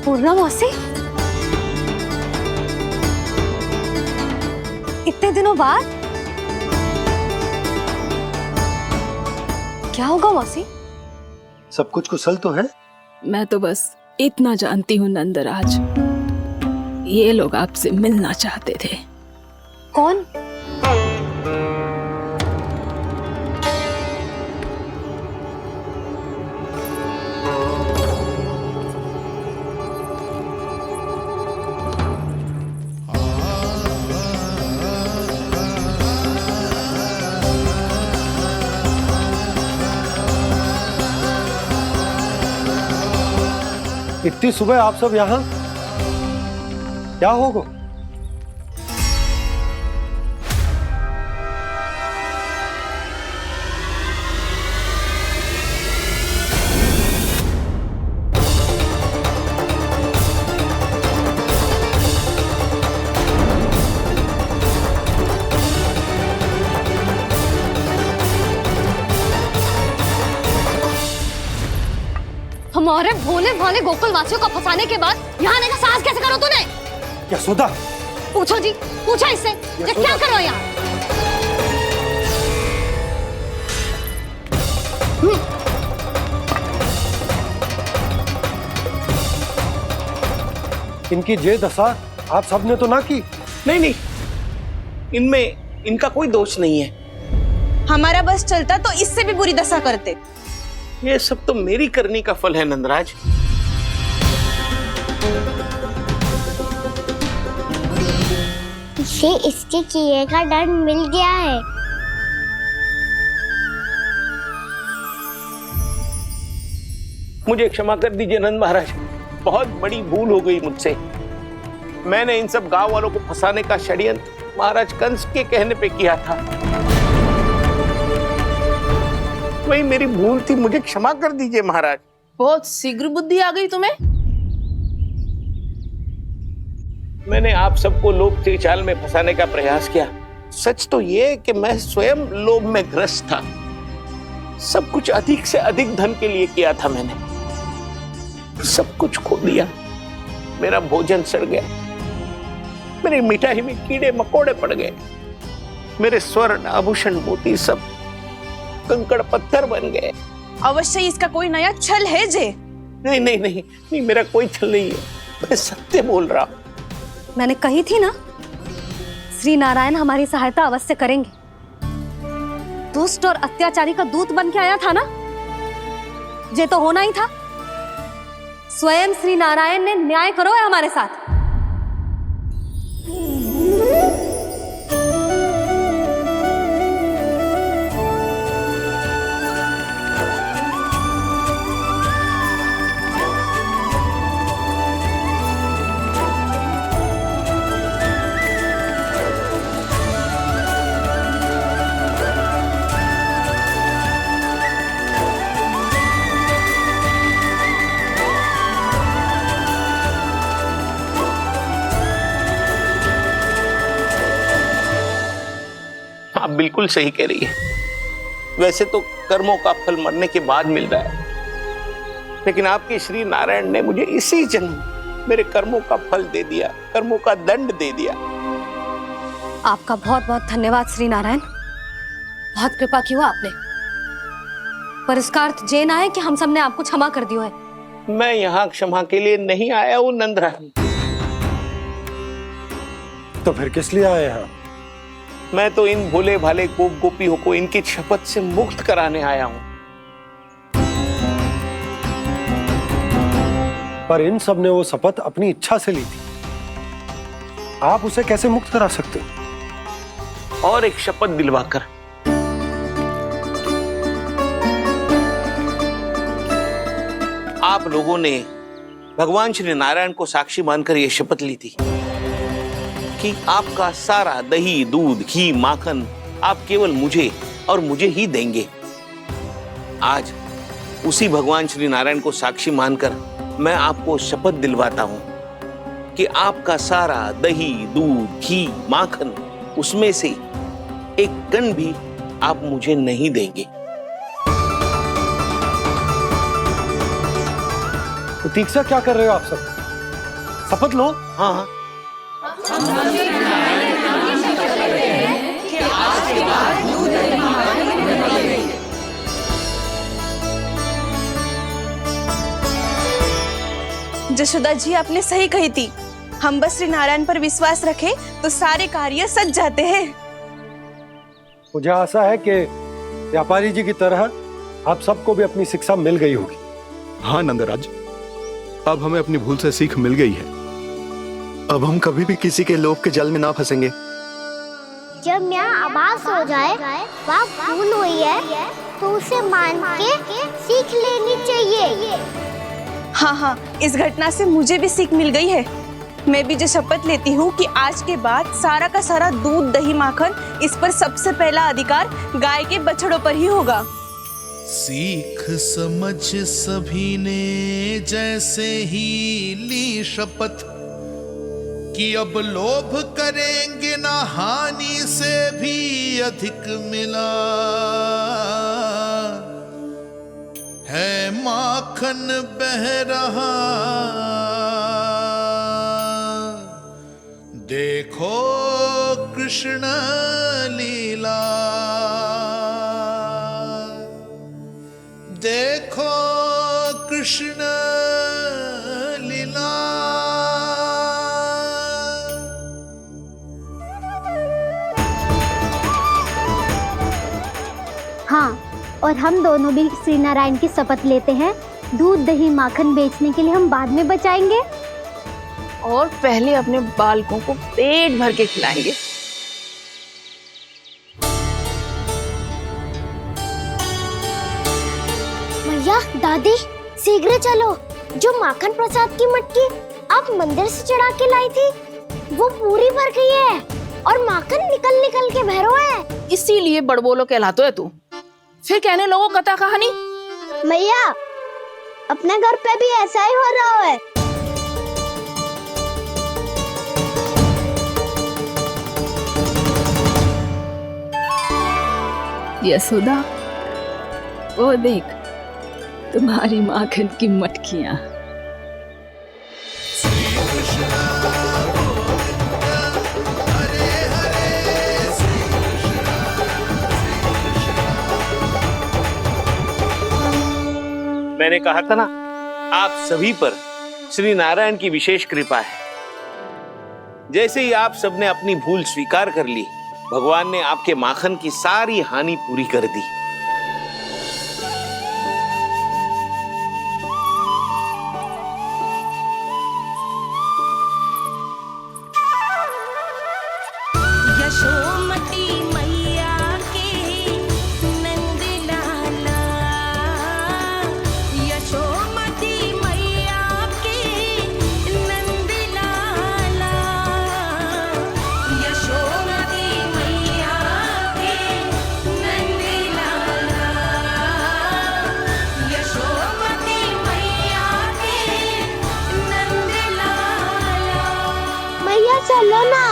पूर्णा मौसी, इतने दिनों बाद? क्या होगा मौसी? सब कुछ कुशल तो है? मैं तो बस इतना जानती हूँ नंदराज, ये लोग आपसे मिलना चाहते थे। कौन? इतनी सुबह आप सब यहाँ? क्या होगा? हमारे भोले भाले गोकुल वासियों को फंसाने के बाद यहाँ आने का साहस कैसे करो तूने? यशोदा! पूछो जी, पूछो इससे, ये क्या करो यहाँ? इनकी ये दशा आप सबने तो ना की? नहीं नहीं, इनमें इनका कोई दोष नहीं है। हमारा बस चलता तो इससे भी बुरी दशा करते। ये सब तो मेरी करनी का फल है नंदराज। इसे इसके किए का डर मिल गया है। मुझे क्षमा कर दीजिए नंद महाराज, बहुत बड़ी भूल हो गई मुझसे। मैंने इन सब गांव वालों को फंसाने का षड्यंत्र महाराज कंस के कहने पे किया था। वही मेरी भूल थी, मुझे क्षमा कर दीजिए महाराज। बहुत शीघ्र बुद्धि आ गई तुम्हें। मैंने आप सबको लोभ के जाल में फंसाने का प्रयास किया। सच तो ये कि मैं स्वयं लोभ में ग्रस्त था। सब कुछ अधिक से अधिक धन के लिए किया था मैंने। सब कुछ खो दिया। मेरा भोजन सड़ गया, मेरी मिठाई में कीड़े मकोड़े पड़ गए, मेरे स्वर्ण आभूषण मोती सब कंकड़ पत्थर बन गए। अवश्य इसका कोई नया छल है जे। नहीं नहीं नहीं नहीं, मेरा कोई छल नहीं है, मैं सत्य बोल रहा हूं। मैंने कही थी ना, श्री नारायण हमारी सहायता अवश्य करेंगे। दुष्ट और अत्याचारी का दूत बन के आया था ना, ये तो होना ही था। स्वयं श्री नारायण ने न्याय करो है हमारे साथ। आप बिल्कुल सही कह रही है। वैसे तो कर्मों का फल मरने के बाद मिल रहा है, लेकिन आपके श्री नारायण ने मुझे इसी जन्म मेरे कर्मों का फल दे दिया, कर्मों का दंड दे दिया। आपका बहुत बहुत धन्यवाद श्री नारायण, बहुत कृपा की हो आपने। पर इसका अर्थ ये ना है कि हम सबने आपको क्षमा कर दिया है। मैं यहाँ क्षमा के लिए नहीं आया हूँ नंदरानी। तो फिर किस लिए आए हैं? मैं तो इन भोले भाले गोप गोपियों को इनकी शपथ से मुक्त कराने आया हूं। पर इन सब ने वो शपथ अपनी इच्छा से ली थी। आप उसे कैसे मुक्त करा सकते हो? और एक शपथ दिलवाकर। आप लोगों ने भगवान श्री नारायण को साक्षी मानकर यह शपथ ली थी कि आपका सारा दही, दूध, घी, माखन आप केवल मुझे और मुझे ही देंगे। आज उसी भगवान श्री नारायण को साक्षी मानकर मैं आपको शपथ दिलवाता हूं कि आपका सारा दही, दूध, घी, माखन, उसमें से एक कण भी आप मुझे नहीं देंगे। प्रतीक्षा क्या कर रहे हो आप सब? शपथ लो। हाँ हाँ। जशोदा जी, आपने सही कही थी। हम बस श्री नारायण पर विश्वास रखें तो सारे कार्य सज जाते हैं। मुझे आशा है कि व्यापारी जी की तरह आप सबको भी अपनी शिक्षा मिल गई होगी। हाँ नंदराज, अब हमें अपनी भूल से सीख मिल गई है। अब हम कभी भी किसी के लोभ के जल में ना फंसेंगे। जब यहाँ आवाज हो जाए वहाँ भूल हुई है तो उसे मान के सीख लेनी चाहिए। हाँ हाँ, इस घटना से मुझे भी सीख मिल गई है। मैं भी जो शपथ लेती हूँ कि आज के बाद सारा का सारा दूध, दही, माखन, इस पर सबसे पहला अधिकार गाय के बछड़ों पर ही होगा। सीख समझ सभी ने जैसे ही ली शपथ कि अब लोभ करेंगे ना हानि से भी अधिक मिला है, माखन बह रहा देखो कृष्ण लीला, देखो कृष्ण लीला। हाँ, और हम दोनों भी श्री नारायण की शपथ लेते हैं, दूध, दही, माखन बेचने के लिए हम बाद में बचाएंगे और पहले अपने बालकों को पेट भर के खिलाएंगे। भैया, दादी, शीघ्र चलो। जो माखन प्रसाद की मटकी आप मंदिर से चढ़ा के लाई थी वो पूरी भर गई है और माखन निकल निकल के बह रहा है। इसीलिए बड़बोलो कहलाता है तू। फिर कहने लोगों कथा कहानी। भैया, अपने घर पे भी ऐसा ही हो रहा है। यशोदा, वो देख तुम्हारी माखन की मटकियां। मैंने कहा था ना, आप सभी पर श्री नारायण की विशेष कृपा है। जैसे ही आप सबने अपनी भूल स्वीकार कर ली, भगवान ने आपके माखन की सारी हानि पूरी कर दी। यशोमती मैया के नंद लाला, यशोमती मैया के नंद लाला, यशोमती मैया के नंद लाला, यशोमती मैया के नंद लाला। भैया चलो ना।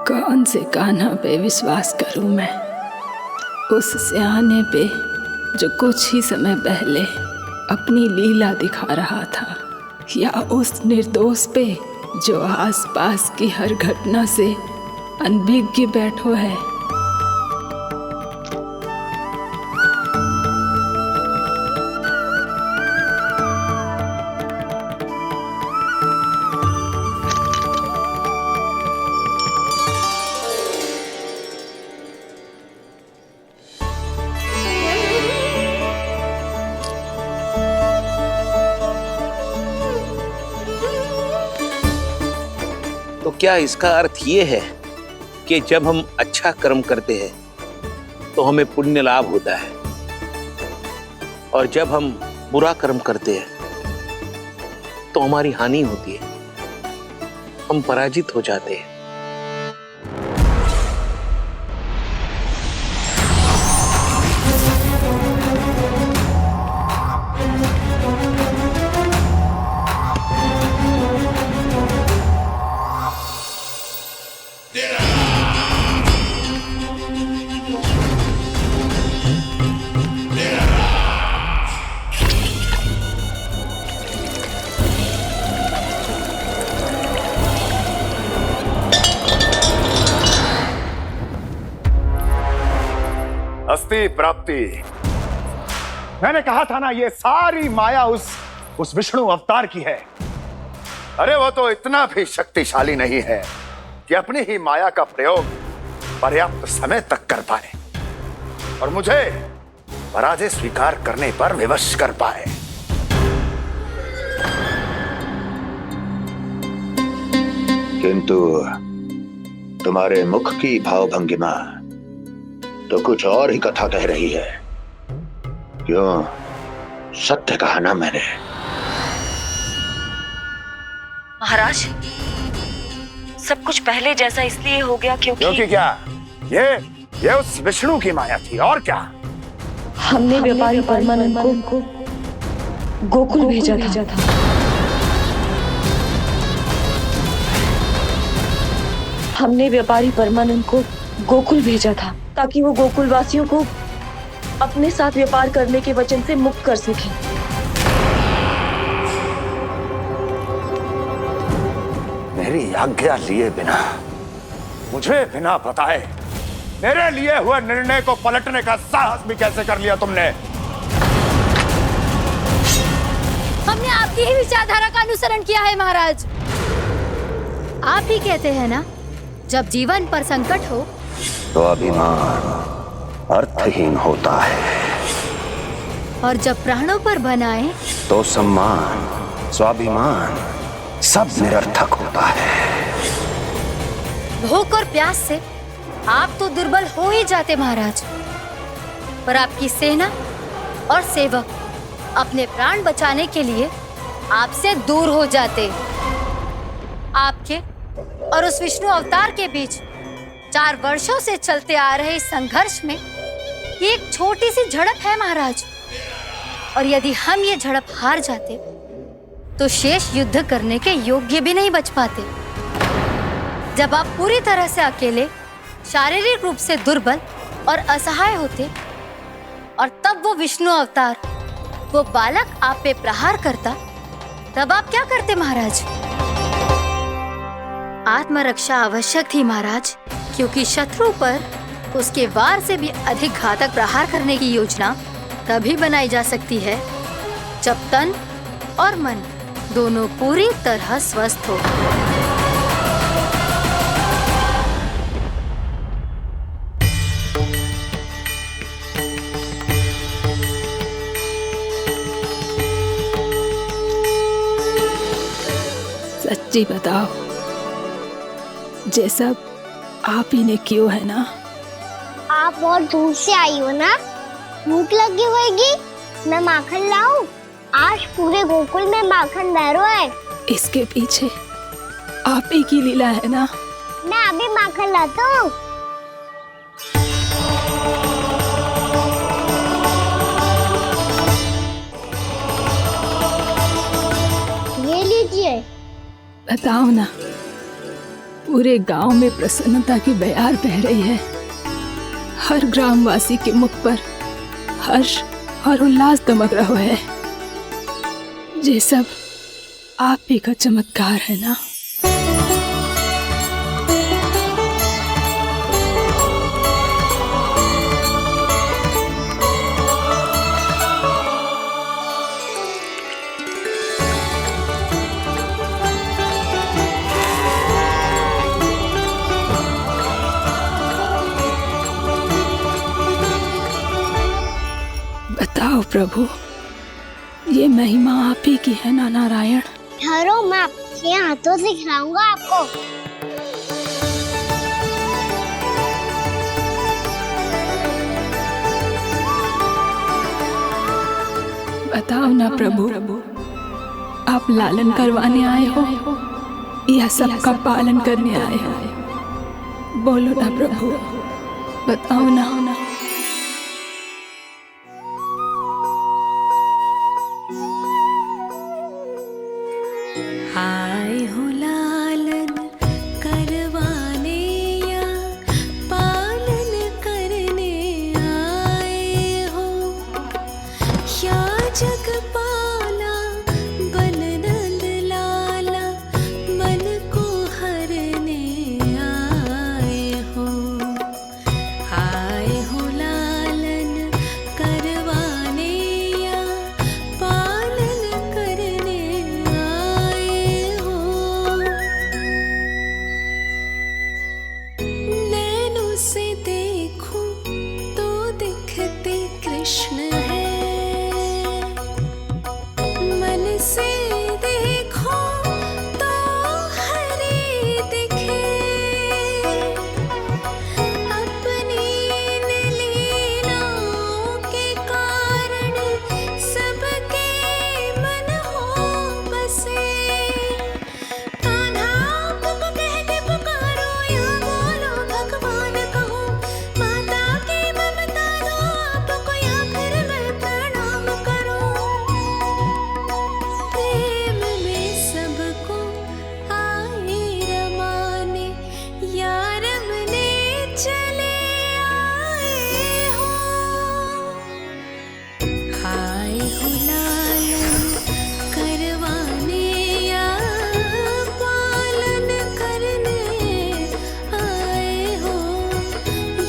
कौन से कान्हा पे विश्वास करूं मैं? उस सियाने पे जो कुछ ही समय पहले अपनी लीला दिखा रहा था, या उस निर्दोष पे जो आसपास की हर घटना से अनभिज्ञ बैठो है। तो क्या इसका अर्थ ये है कि जब हम अच्छा कर्म करते हैं तो हमें पुण्य लाभ होता है, और जब हम बुरा कर्म करते हैं तो हमारी हानि होती है, हम पराजित हो जाते हैं? अस्ति प्राप्ति। मैंने कहा था ना, ये सारी माया उस विष्णु अवतार की है। अरे वो तो इतना भी शक्तिशाली नहीं है कि अपनी ही माया का प्रयोग पर्याप्त समय तक कर पाए और मुझे पराजय स्वीकार करने पर विवश कर पाए। किंतु तुम्हारे मुख की भावभंगिमा तो कुछ और ही कथा कह रही है। क्यों? सत्य कहा ना मैंने। महाराज, सब कुछ पहले जैसा इसलिए हो गया क्योंकि क्या? ये उस विष्णु की माया थी, और क्या? हमने व्यापारी परमानंद को गोकुल भेजा था। हमने व्यापारी परमानंद को गोकुल भेजा था ताकि वो गोकुल वासियों को अपने साथ व्यापार करने के वचन से मुक्त कर सके। मेरी आज्ञा लिए बिना, मुझे बिना बताए मेरे लिए हुए निर्णय को पलटने का साहस भी कैसे कर लिया तुमने? हमने आपकी ही विचारधारा का अनुसरण किया है महाराज। आप ही कहते हैं ना, जब जीवन पर संकट हो तो अभिमान अर्थहीन होता है, और जब प्राणों पर बनाए तो सम्मान स्वाभिमान सब निरर्थक होता है। भूख और प्यास से आप तो दुर्बल हो ही जाते महाराज, पर आपकी सेना और सेवक अपने प्राण बचाने के लिए आपसे दूर हो जाते। आपके और उस विष्णु अवतार के बीच 4 वर्षों से चलते आ रहे इस संघर्ष में एक छोटी सी झड़प है महाराज, और यदि हम ये झड़प हार जाते तो शेष युद्ध करने के योग्य भी नहीं बच पाते। जब आप पूरी तरह से अकेले, शारीरिक रूप से दुर्बल और असहाय होते, और तब वो विष्णु अवतार, वो बालक आप पे प्रहार करता, तब आप क्या करते महाराज? आत्मरक्षा आवश्यक थी महाराज, क्योंकि शत्रु पर उसके वार से भी अधिक घातक प्रहार करने की योजना तभी बनाई जा सकती है जब तन और मन दोनों पूरी तरह स्वस्थ हो। सच्ची बताओ, ये सब आप ही ने क्यों है ना? आप बहुत दूर से आई हो ना, भूख लगी होगी। मैं माखन लाऊं? आज पूरे गोकुल में माखन बह रहा है। इसके पीछे आप ही की लीला है ना? मैं अभी माखन लाता हूँ। ये लीजिए। बताओ ना, पूरे गांव में प्रसन्नता की बयार बह रही है। हर ग्रामवासी के मुख पर हर्ष और उल्लास दमक रहा है। ये सब आप ही का चमत्कार है ना? बताओ प्रभु, ये महिमा आप ही की है ना नारायण? ठहरो, मैं आपके हाथों से खिलाऊंगा आपको। बताओ ना प्रभु, आप लालन करवाने आए हो या सबका पालन करने आए हो? बोलो ना प्रभु, बताओ ना। आए हो लालन करवाने या पालन करने आए हो, या जगपाला बन नंद लाला मन को हरने आए हो। आए हो लालन करवाने या पालन करने आए हो। नैनों से देखूं तो दिखते कृष्ण है, मन से देखो तो हरे दिखे। अपनी लीलाओं के कारण सबके मन हो बसे। कान्हा आपको कह के पुकारो या बोलो भगवान कहो, माता की ममता दो आपको या फिर मैं प्रणाम करूं। प्रेम में सबको आए रमाने, या रमने चले आए हो। आए हो लालन करवाने या पालन करने आए हो,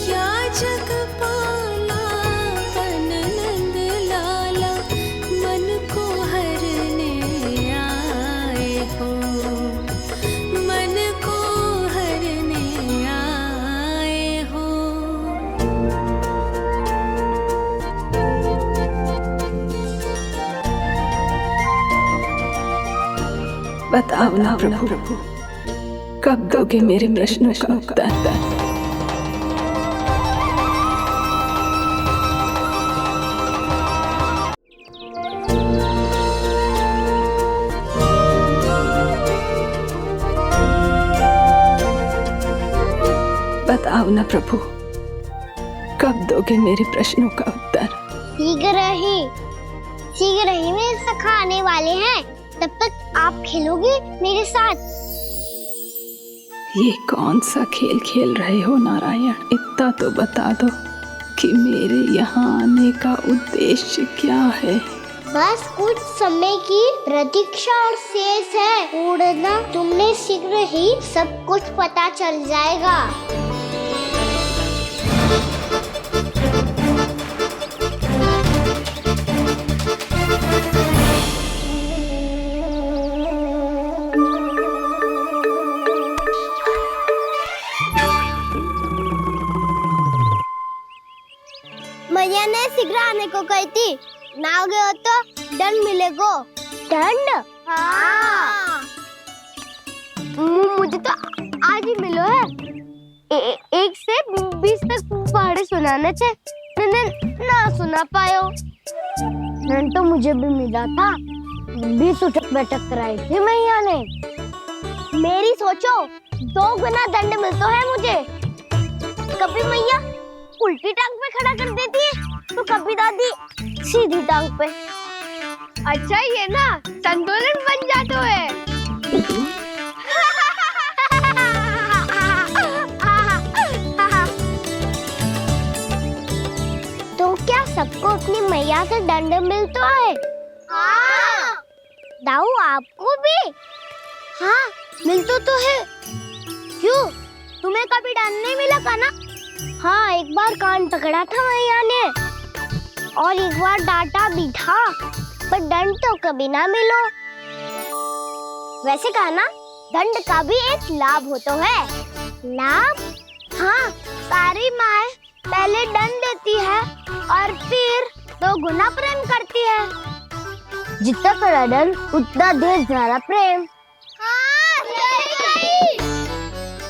या जगपाला बन नंद लाला मन को हरने आए हो। मन को हरने आए हो। बताओ ना प्रभु, कब दोगे मेरे प्रश्नों का उत्तर? बताओ ना प्रभु, कब दोगे मेरे प्रश्नों का उत्तर? शीघ्र ही मेरे सखा आने वाले हैं, तब तक आप खेलोगे मेरे साथ। ये कौन सा खेल खेल रहे हो नारायण? इतना तो बता दो कि मेरे यहाँ आने का उद्देश्य क्या है? बस कुछ समय की प्रतीक्षा और शेष है। उड़ना तुमने शीघ्र ही सब कुछ पता चल जाएगा। मैया ने शीघ्र आने को कही थी, ना आ गए हो तो दंड मिलेगा। दंड? हाँ। मुझे तो आज ही मिलो है। 1 से 20 तक पहाड़े सुनाने थे, ना सुना पायो। दंड तो मुझे भी मिला था, 20 उठक बैठक कराई थी मैया ने। मेरी सोचो 2 गुना दंड मिलता है मुझे। कभी मैया उल्टी टांग पे खड़ा कर देती है, तो कभी दादी सीधी टांग पे। अच्छा ये ना संतुलन बन जाता है। तो क्या सबको अपनी मैया से दंड मिलता है? हाँ। दाऊ आपको भी? हाँ मिलता तो है। क्यों, तुम्हें कभी दंड नहीं मिला का ना? हाँ, एक बार कान पकड़ा था मैया ने और एक बार डांटा भी था, पर दंड तो कभी ना मिलो। वैसे कहा ना, दंड का भी एक लाभ होता है। लाभ? हाँ, सारी माँ पहले दंड देती है और फिर 2 गुना प्रेम करती है। जितना कड़ा दंड उतना ढेर सारा प्रेम। हाँ, सही।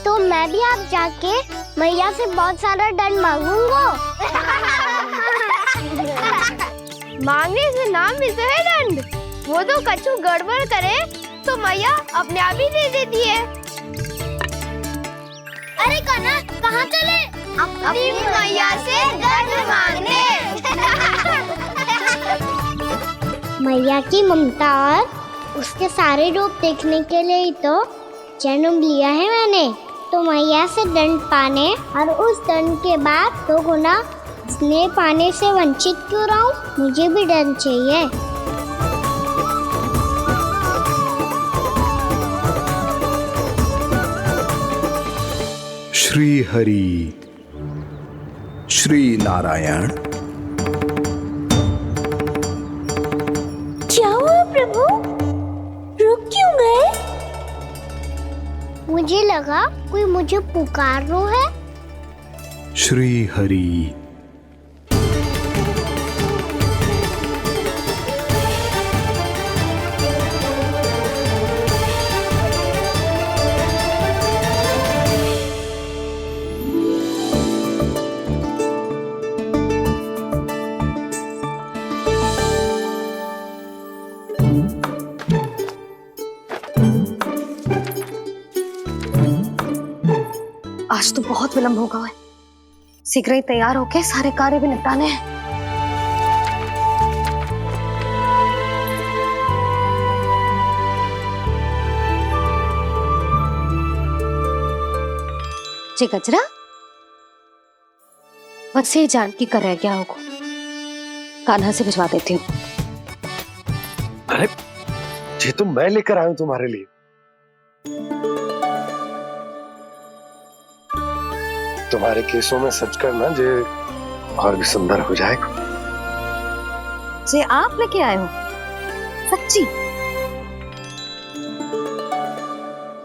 तो मैं भी आप जाके मैया से बहुत सारा दंड मांगूंगा। मांगने से नाम भी तो है दंड। वो तो कछु गड़बड़ करे तो मैया अपने आप ही दे देती है। अरे कान्हा कहाँ चले? अपनी मैया से दंड मांगने। मैया की ममता और उसके सारे रूप देखने के लिए ही तो जन्म लिया है मैंने। तो मैया से दंड पाने और उस दंड के बाद 2 गुना स्नेह पाने से वंचित क्यों रहूं? मुझे भी दंड चाहिए। श्री हरि श्री नारायण। क्या हुआ प्रभु? रुक क्यों गए? मुझे लगा कोई मुझे पुकार रहा है। श्री हरि। आज तो बहुत विलंब होगा है। शीघ्र ही तैयार होके सारे कार्य भी निपटाने हैं। जी गजरा, बस ये जान की कर रह गया होगा। कान्हा से भिजवा देती हूँ। अरे ये तो मैं लेकर आया हूं तुम्हारे लिए। तुम्हारे केसों में सच करना जे और भी सुंदर हो जाएगा। जे आप लेके आए हो? सच्ची?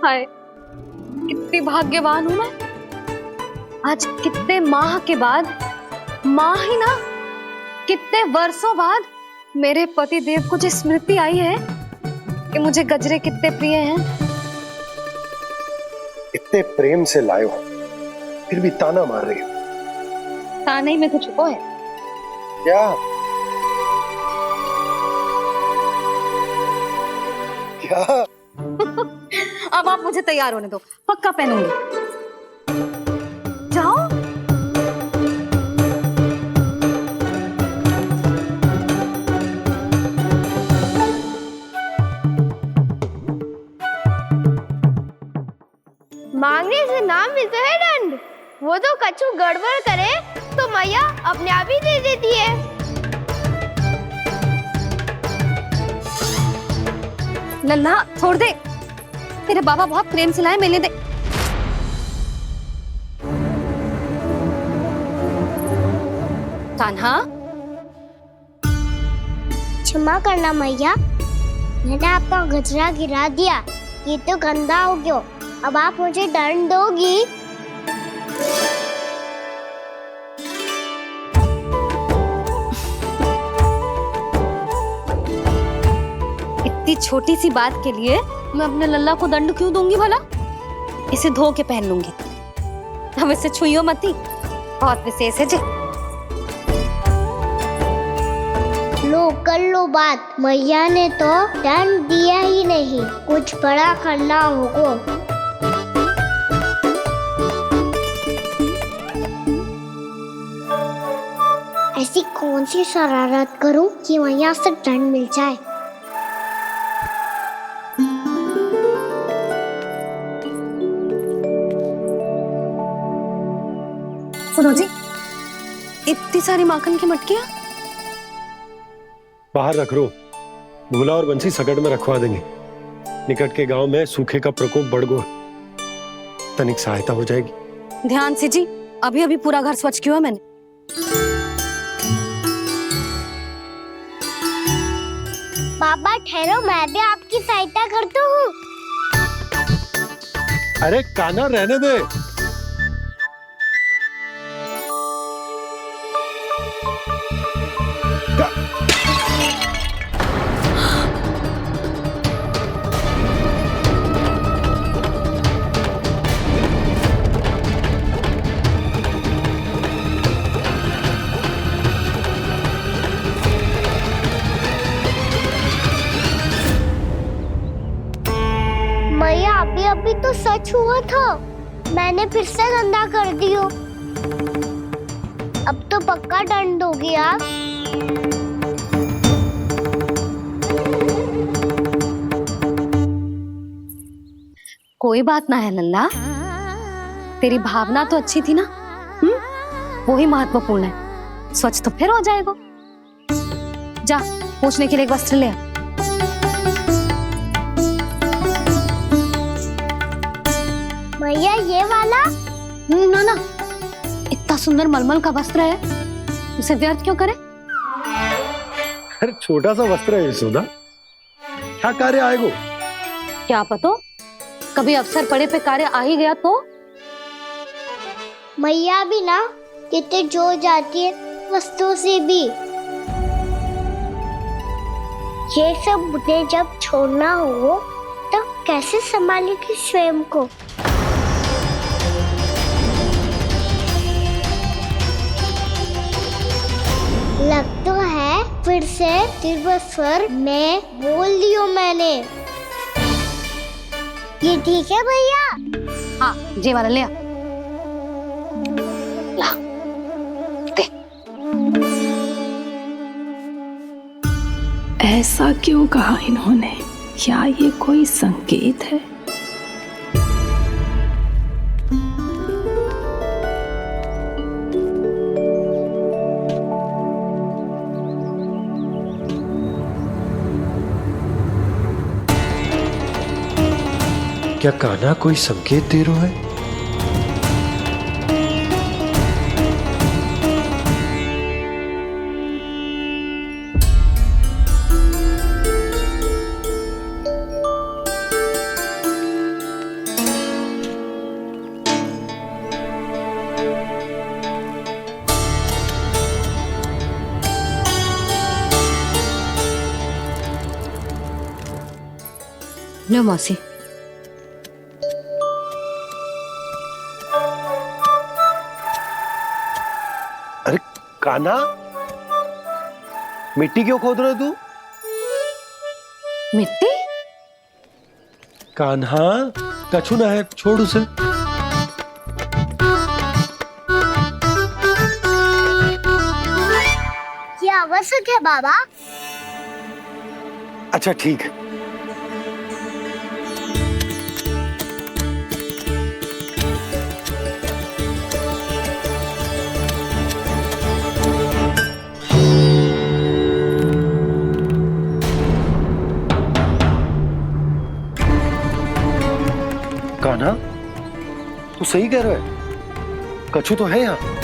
हाय, कितनी भाग्यवान हूं मैं। आज कितने माह के बाद, माह ही ना, कितने वर्षों बाद मेरे पति देव को जो स्मृति आई है कि मुझे गजरे कितने प्रिय हैं। इतने प्रेम से लाए हो, फिर भी ताना मार रही हो। ताने में कुछ छुपो है क्या? क्या? अब आप मुझे तैयार होने दो, पक्का पहनूंगी। जाओ। मांगने से नाम भी तो है दंड। वो तो कछु गड़बड़ करे तो मैया अपने आप ही दे देती है। लल्ला छोड़ दे, तेरे बाबा बहुत प्रेम से लाए, मिलने दे। कान्हा, क्षमा करना मैया, मैंने आपका गजरा गिरा दिया। ये तो गंदा हो गया। अब आप मुझे दंड दोगी? इतनी छोटी सी बात के लिए मैं अपने लल्ला को दंड क्यों दूंगी भला? इसे धो के पहन लूंगी। अब इसे छुइयो मती, बहुत विशेष है जी। लो कर लो बात। मैया ने तो दंड दिया ही नहीं, कुछ बड़ा करना होगा। ऐसी कौन सी शरारत करूं कि मैया से दंड मिल जाए? सुनो जी, इतनी सारी माखन की मटकियां बाहर रख रो। भूला और बंसी सकट में रखवा देंगे। निकट के गांव में सूखे का प्रकोप बढ़ गो, तनिक सहायता हो जाएगी। ध्यान से जी, अभी अभी पूरा घर स्वच्छ किया है मैंने। बाबा ठहरो, मैं भी आपकी सहायता करता हूँ। अरे कान्हा रहने दे। अभी तो सच हुआ था, मैंने फिर से गंदा कर दियो। अब तो पक्का दंड दोगी आप। कोई बात ना है लल्ला, तेरी भावना तो अच्छी थी ना, वो ही महत्वपूर्ण है। स्वच्छ तो फिर हो जाएगा। जा पोंछने के लिए एक वस्त्र ले आ। भैया ये वाला? ना ना, इतना सुंदर मलमल का वस्त्र है, उसे व्यर्थ क्यों करे? अरे छोटा सा वस्त्र है यशोदा, क्या कार्य आएगा? क्या पता, कभी अवसर पड़े पे कार्य आ ही गया तो। मैया भी ना कितने जोर जाती है वस्तुओं से भी। ये सब मुझे जब छोड़ना हो तो कैसे संभालेगी स्वयं को? लग तो है फिर से तिरस्वर में बोल दियो मैंने। ये ठीक है भैया? हाँ, ये वाला ले आ। ला, दे। ऐसा क्यों कहा इन्होंने? क्या ये कोई संकेत है? क्या कान्हा कोई संकेत दे रहा है? लो मौसी। अरे कान्हा, मिट्टी क्यों खोद रहा तू? मिट्टी? कान्हा, कछु ना है, छोड़ उसे। ये आवश्यक है बाबा। अच्छा ठीक है। कान्हा, तू सही कह रहा है, कछु तो है यहाँ।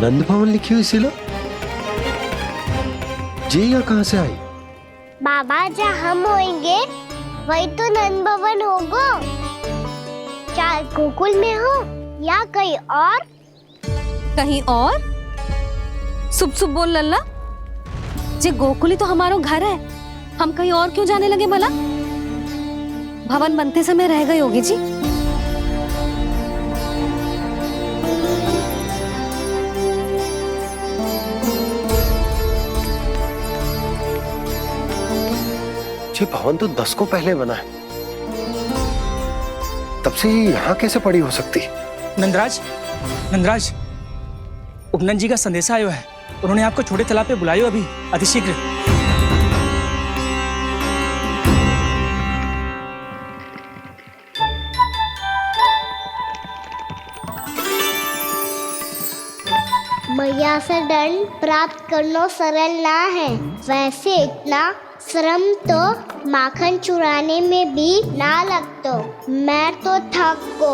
नंद भवन लिखी हुई सिला, ये यहाँ कहाँ से आई? बाबा जहाँ हम होंगे वही तो नंद भवन होगा। चाहे गोकुल में हो या कहीं और। कहीं और? सुब सुब बोल लल्ला, जे गोकुली तो हमारो घर है, हम कहीं और क्यों जाने लगे भला? भवन बनते समय रह गए होगी जी। ये भवन तो 10 को पहले बना है, तब से ये यहाँ कैसे पड़ी हो सकती? नंदराज, नंदराज, उपनंद जी का संदेशा आयो है, उन्होंने आपको छोटे तालाब पे बुलायो अभी, अतिशीघ्र। मैया से दंड प्राप्त करना सरल ना है, वैसे इतना श्रम तो माखन चुराने में भी ना लगतो। मैं तो थक को।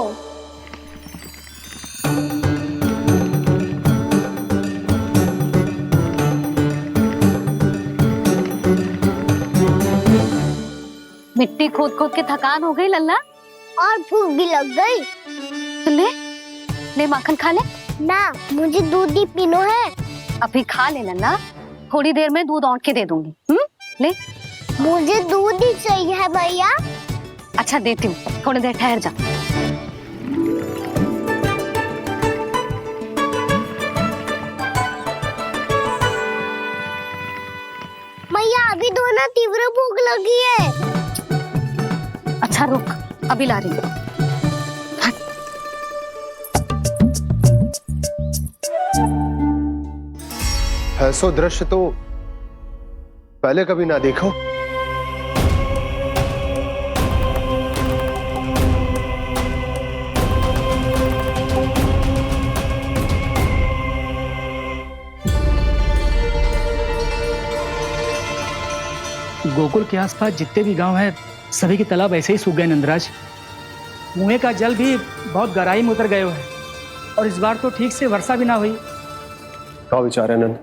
मिट्टी खोद खोद के थकान हो गई लल्ला, और भूख भी लग गई। तो ले माखन खा ले। ना, मुझे दूध ही पीनो है। अभी खा ले लल्ला, थोड़ी देर में दूध औंट के दे दूंगी। ले। मुझे दूध ही चाहिए है भैया। अच्छा देती हूँ, थोड़ी देर ठहर जा। भैया अभी तो ना तीव्र भूख लगी है। अच्छा रुक, अभी ला रही हूँ। ऐसा दृश्य तो पहले कभी ना देखो। गोकुल के आसपास जितने भी गांव हैं, सभी के तालाब ऐसे ही सूख गए नंदराज। कुएं का जल भी बहुत गहराई में उतर गए हुए हैं और इस बार तो ठीक से वर्षा भी ना हुई। क्या विचार है नंद?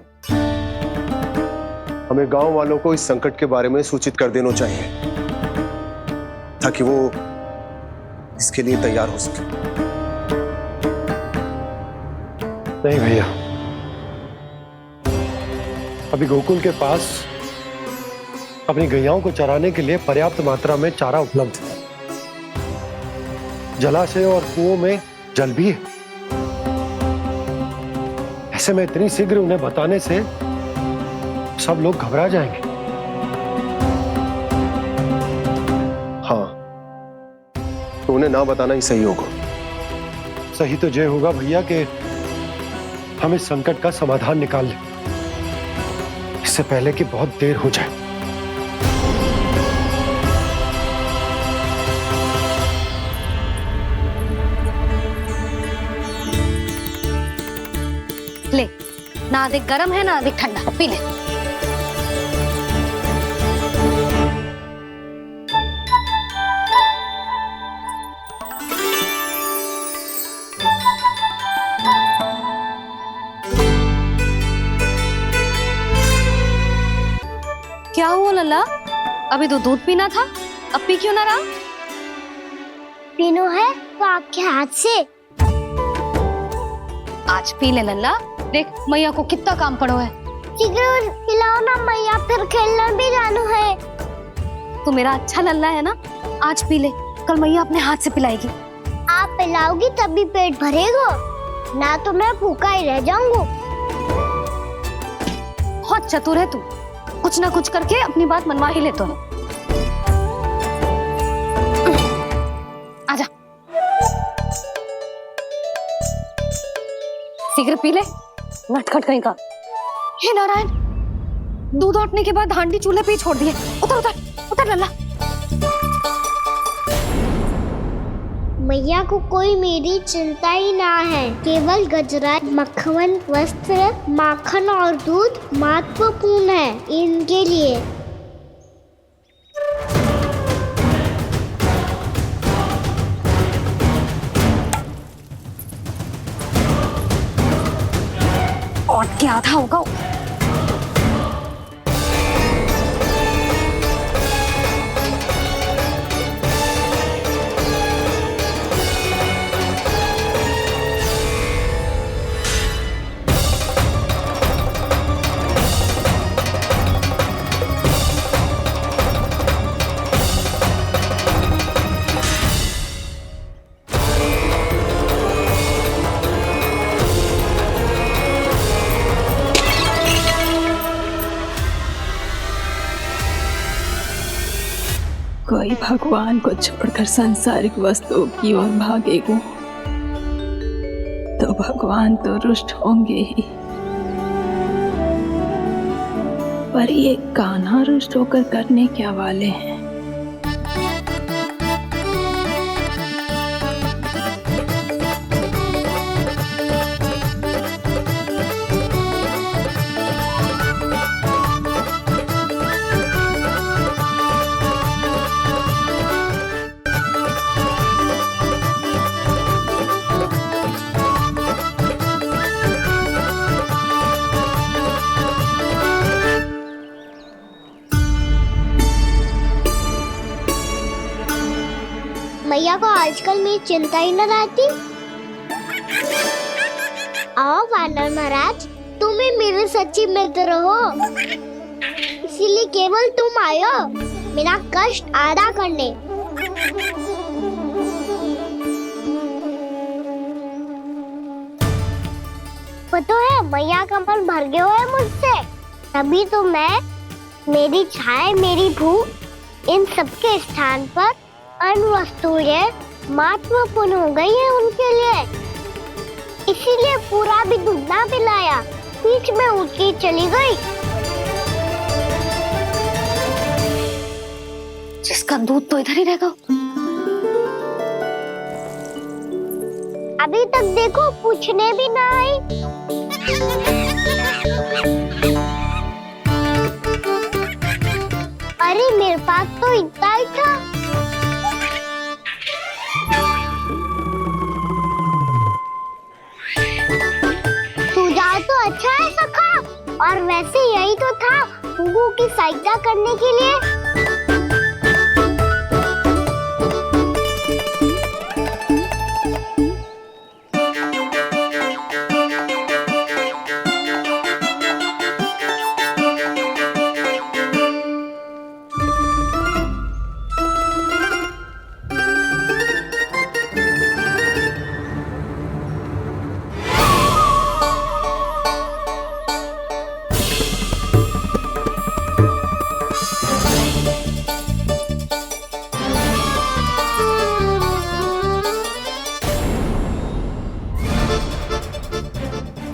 हमें गांव वालों को इस संकट के बारे में सूचित कर देना चाहिए ताकि वो इसके लिए तैयार हो सके। नहीं भैया, अभी गोकुल के पास अपनी गैयाओं को चराने के लिए पर्याप्त मात्रा में चारा उपलब्ध है। जलाशय और कुओं में जल भी है। ऐसे में इतनी शीघ्र उन्हें बताने से सब लोग घबरा जाएंगे। हाँ, तो उन्हें ना बताना ही सही होगा। सही तो ये होगा भैया कि हम इस संकट का समाधान निकाल लें, इससे पहले कि बहुत देर हो जाए। ले, ना अधिक गर्म है ना अधिक ठंडा, पी ले। क्या हुआ लल्ला? अभी तो दूध पीना था, अब पी क्यों ना रहा? पीनो है तो आपके हाथ से। आज पी ले लल्ला, देख मैया को कितना काम पड़ो है। शीघ्र पिलाओ ना मैया, फिर खेलने भी जाना है। तू मेरा अच्छा लल्ला है ना, आज पी ले, कल मैया अपने हाथ से पिलाएगी। आप पिलाओगी तभी पेट भरेगा, ना तो मैं भूखा ही रह जाऊंगा। बहुत चतुर है तू, कुछ ना कुछ करके अपनी बात मनवा ही लेता है। आजा, शीघ्र पी ले, नटखट कहीं का। हे नारायण, दूध औटने के बाद हांडी चूल्हे पे ही छोड़ दिए। उतर उतर उतर लल्ला। मैया को कोई मेरी चिंता ही ना है, केवल गजरा, मक्खन, वस्त्र, माखन और दूध महत्वपूर्ण है इनके लिए। और क्या आधा होगा। कोई भगवान को छोड़कर सांसारिक वस्तुओं की ओर भागेगा तो भगवान तो रुष्ट होंगे ही, पर ये कान्हा रुष्ट होकर करने क्या वाले हैं? मैया को आजकल मेरी चिंता ही न रहती। आओ वानर महाराज, तुम ही मेरे सच्ची मित्र हो, इसीलिए केवल तुम आयो मेरा कष्ट आधा करने। वो तो है मैया का मन भर गया है मुझसे, तभी तो मैं, मेरी छाया, मेरी भूख, इन सबके स्थान पर अन्य वस्तुएं महत्वपूर्ण हो गई है उनके लिए। इसीलिए पूरा भी दूध ना पिलाया, बीच में उठ के चली गई। जिसका दूध तो इधर ही रहेगा। अभी तक देखो पूछने भी ना आई। अरे मेरे पास तो इतना ही था। सुझाव तो अच्छा है सखा, और वैसे यही तो था गुगु की सहायता करने के लिए।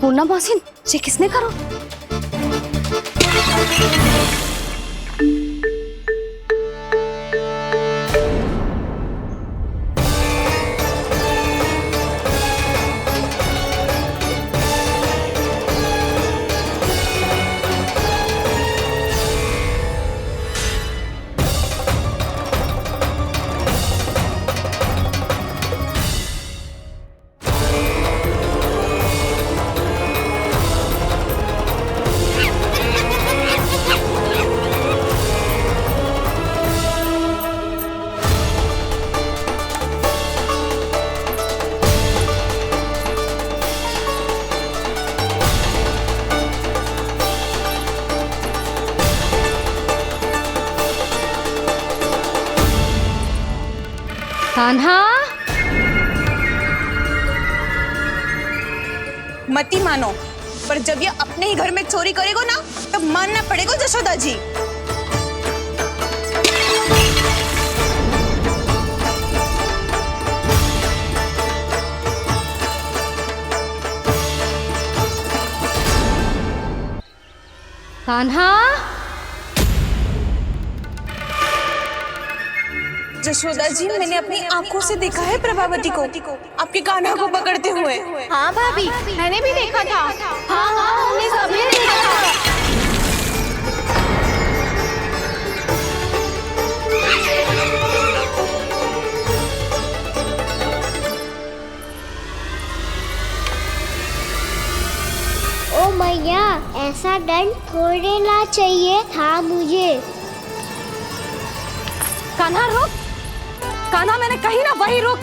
पूर्णा मौसी, ये किसने करो? कान्हा, मती मानो, पर जब ये अपने ही घर में चोरी करेगा ना, तब मानना पड़ेगा जशोदा जी। कान्हा, जशोदा जी, मैंने अपनी आंखों से देखा है प्रभावती को आपके कान्हा को पकड़ते हुए। हाँ भाभी, मैंने भी देखा था। हाँ हाँ, हमने सभी देखा था। ओ मैया, ऐसा दंड थोड़े ना चाहिए था मुझे। कान्हा रुक, कान्हा, मैंने कही ना वही रुक।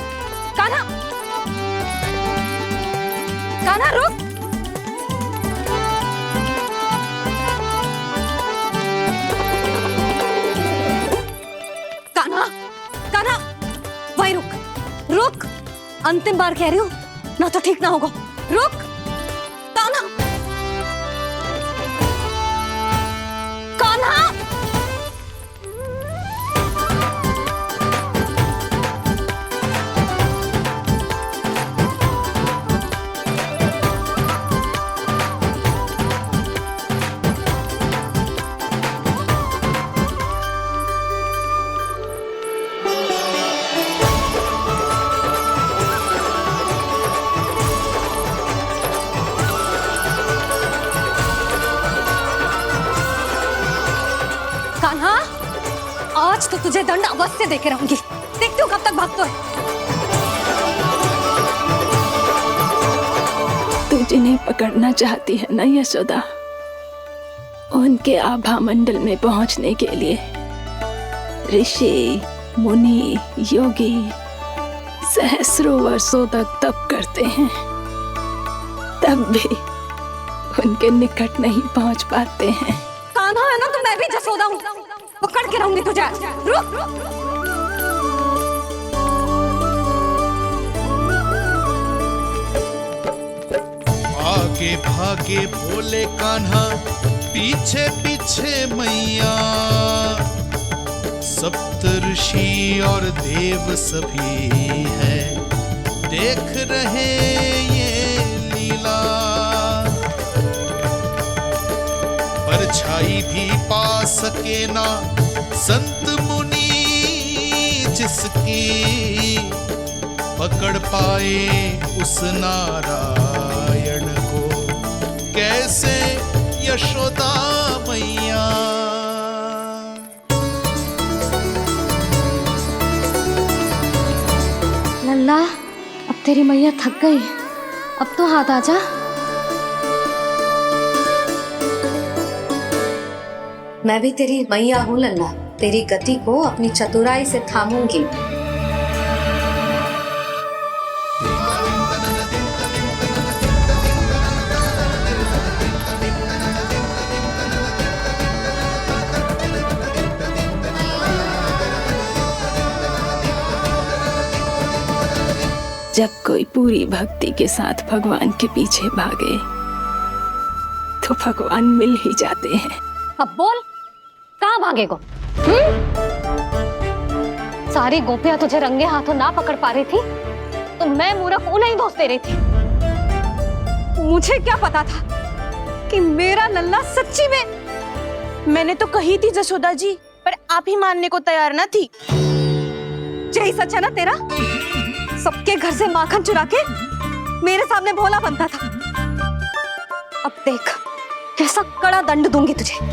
कान्हा, कान्हा रुक। कान्हा, कान्हा, वही रुक, रुक। अंतिम बार कह रही हूँ, ना तो ठीक ना होगा। रुक कान्हा, कान्हा। कान्हा, आज तो तुझे दंड अवश्य देके रहूंगी। देखती हूँ कब तक भागता है। तू जिन्हें पकड़ना चाहती है ना यशोदा, उनके आभा मंडल में पहुंचने के लिए ऋषि, मुनि, योगी सहस्रों वर्षों तक तप करते हैं, तब भी उनके निकट नहीं पहुंच पाते हैं। कान्हा है ना तो मैं भी जसोदा हूँ, पकड़ के रहूंगी तुझे। रुक। आगे भागे भोले कान्हा, पीछे पीछे मैया, सप्त ऋषि और देव सभी हैं, देख रहे ये लीला। परछाई भी पा सके ना संत मुनि जिसकी, पकड़ पाए उस नारायण को कैसे यशोदा मैया। लल्ला, अब तेरी मैया थक गई, अब तो हाथ आजा। मैं भी तेरी मैया हूँ लल्ला, तेरी गति को अपनी चतुराई से थामूंगी। जब कोई पूरी भक्ति के साथ भगवान के पीछे भागे तो भगवान मिल ही जाते हैं। अब बोल, कहाँ भागेगो? सारी गोपियां तुझे रंगे हाथों ना पकड़ पा रही थी तो मैं मूर्ख उन्हें ही दोष दे रही थी। मुझे क्या पता था कि मेरा लल्ला सच्ची में। मैंने तो कही थी जसोदा जी, पर आप ही मानने को तैयार ना थी। यही सच है ना तेरा? सबके घर से माखन चुरा के मेरे सामने भोला बनता था। अब देख कैसा कड़ा दंड दूंगी तुझे।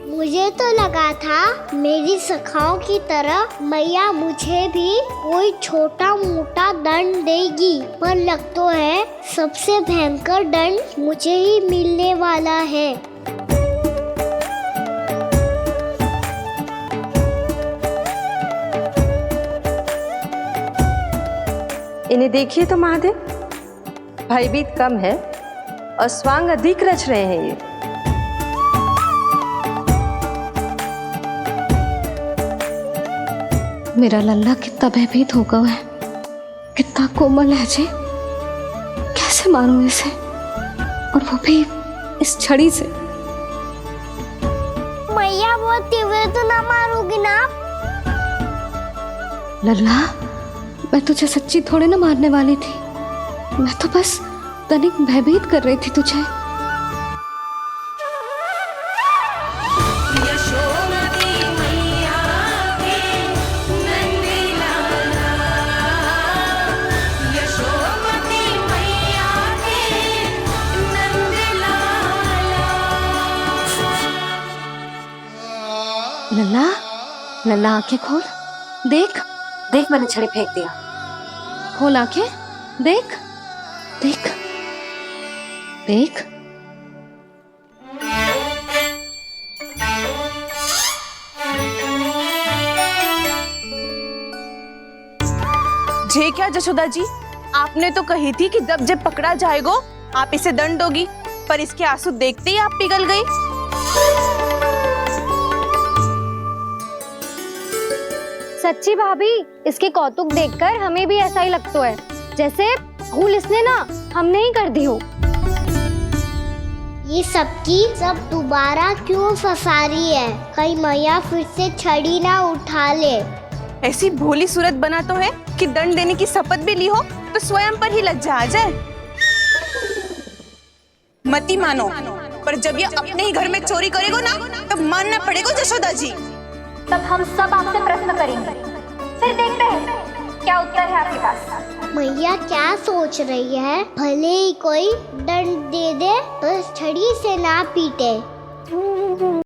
मुझे तो लगा था मेरी सखाओं की तरह मैया मुझे भी कोई छोटा मोटा दंड देगी, पर लग तो है सबसे भयंकर दंड मुझे ही मिलने वाला है। इन्हें देखिए तो महादेव, भयभीत कम है और स्वांग अधिक रच रहे हैं ये। मेरा लल्ला कितना भयभीत होगा है, कितना कोमल है जी। कैसे मारूं इसे, और वो भी इस छड़ी से। मैया बहुत तीव्र तो ना मारोगी ना? लल्ला, मैं तुझे सच्ची थोड़े ना मारने वाली थी, मैं तो बस तनिक भयभीत कर रही थी तुझे। लल्ला, लल्ला आंखें खोल, देख देख मैंने छड़ी फेंक दिया। खोल आंखें, देख देख देख। जे क्या जशोदा जी, आपने तो कही थी कि जब जब पकड़ा जाएगा आप इसे दंड दोगी, पर इसके आंसू देखते ही आप पिघल गई। सच्ची भाभी, इसके कौतुक देखकर हमें भी ऐसा ही लगता है जैसे भूल इसने ना हमने ही कर दी हो। ये सबकी सब दोबारा क्यों फंसा रही है? कहीं मैया फिर से छड़ी ना उठा ले। ऐसी भोली सूरत बना तो है कि दंड देने की शपथ भी ली हो तो स्वयं पर ही लज्जा आ जाए। मती मानो, पर जब ये अपने ही घर में चोरी करेगा ना तब मानना पड़ेगा जशोदा जी। तब हम सब आपसे प्रश्न करेंगे, फिर देखते हैं क्या उत्तर है आपके पास। मैया क्या सोच रही है? भले ही कोई दंड दे दे, बस छड़ी से ना पीटे।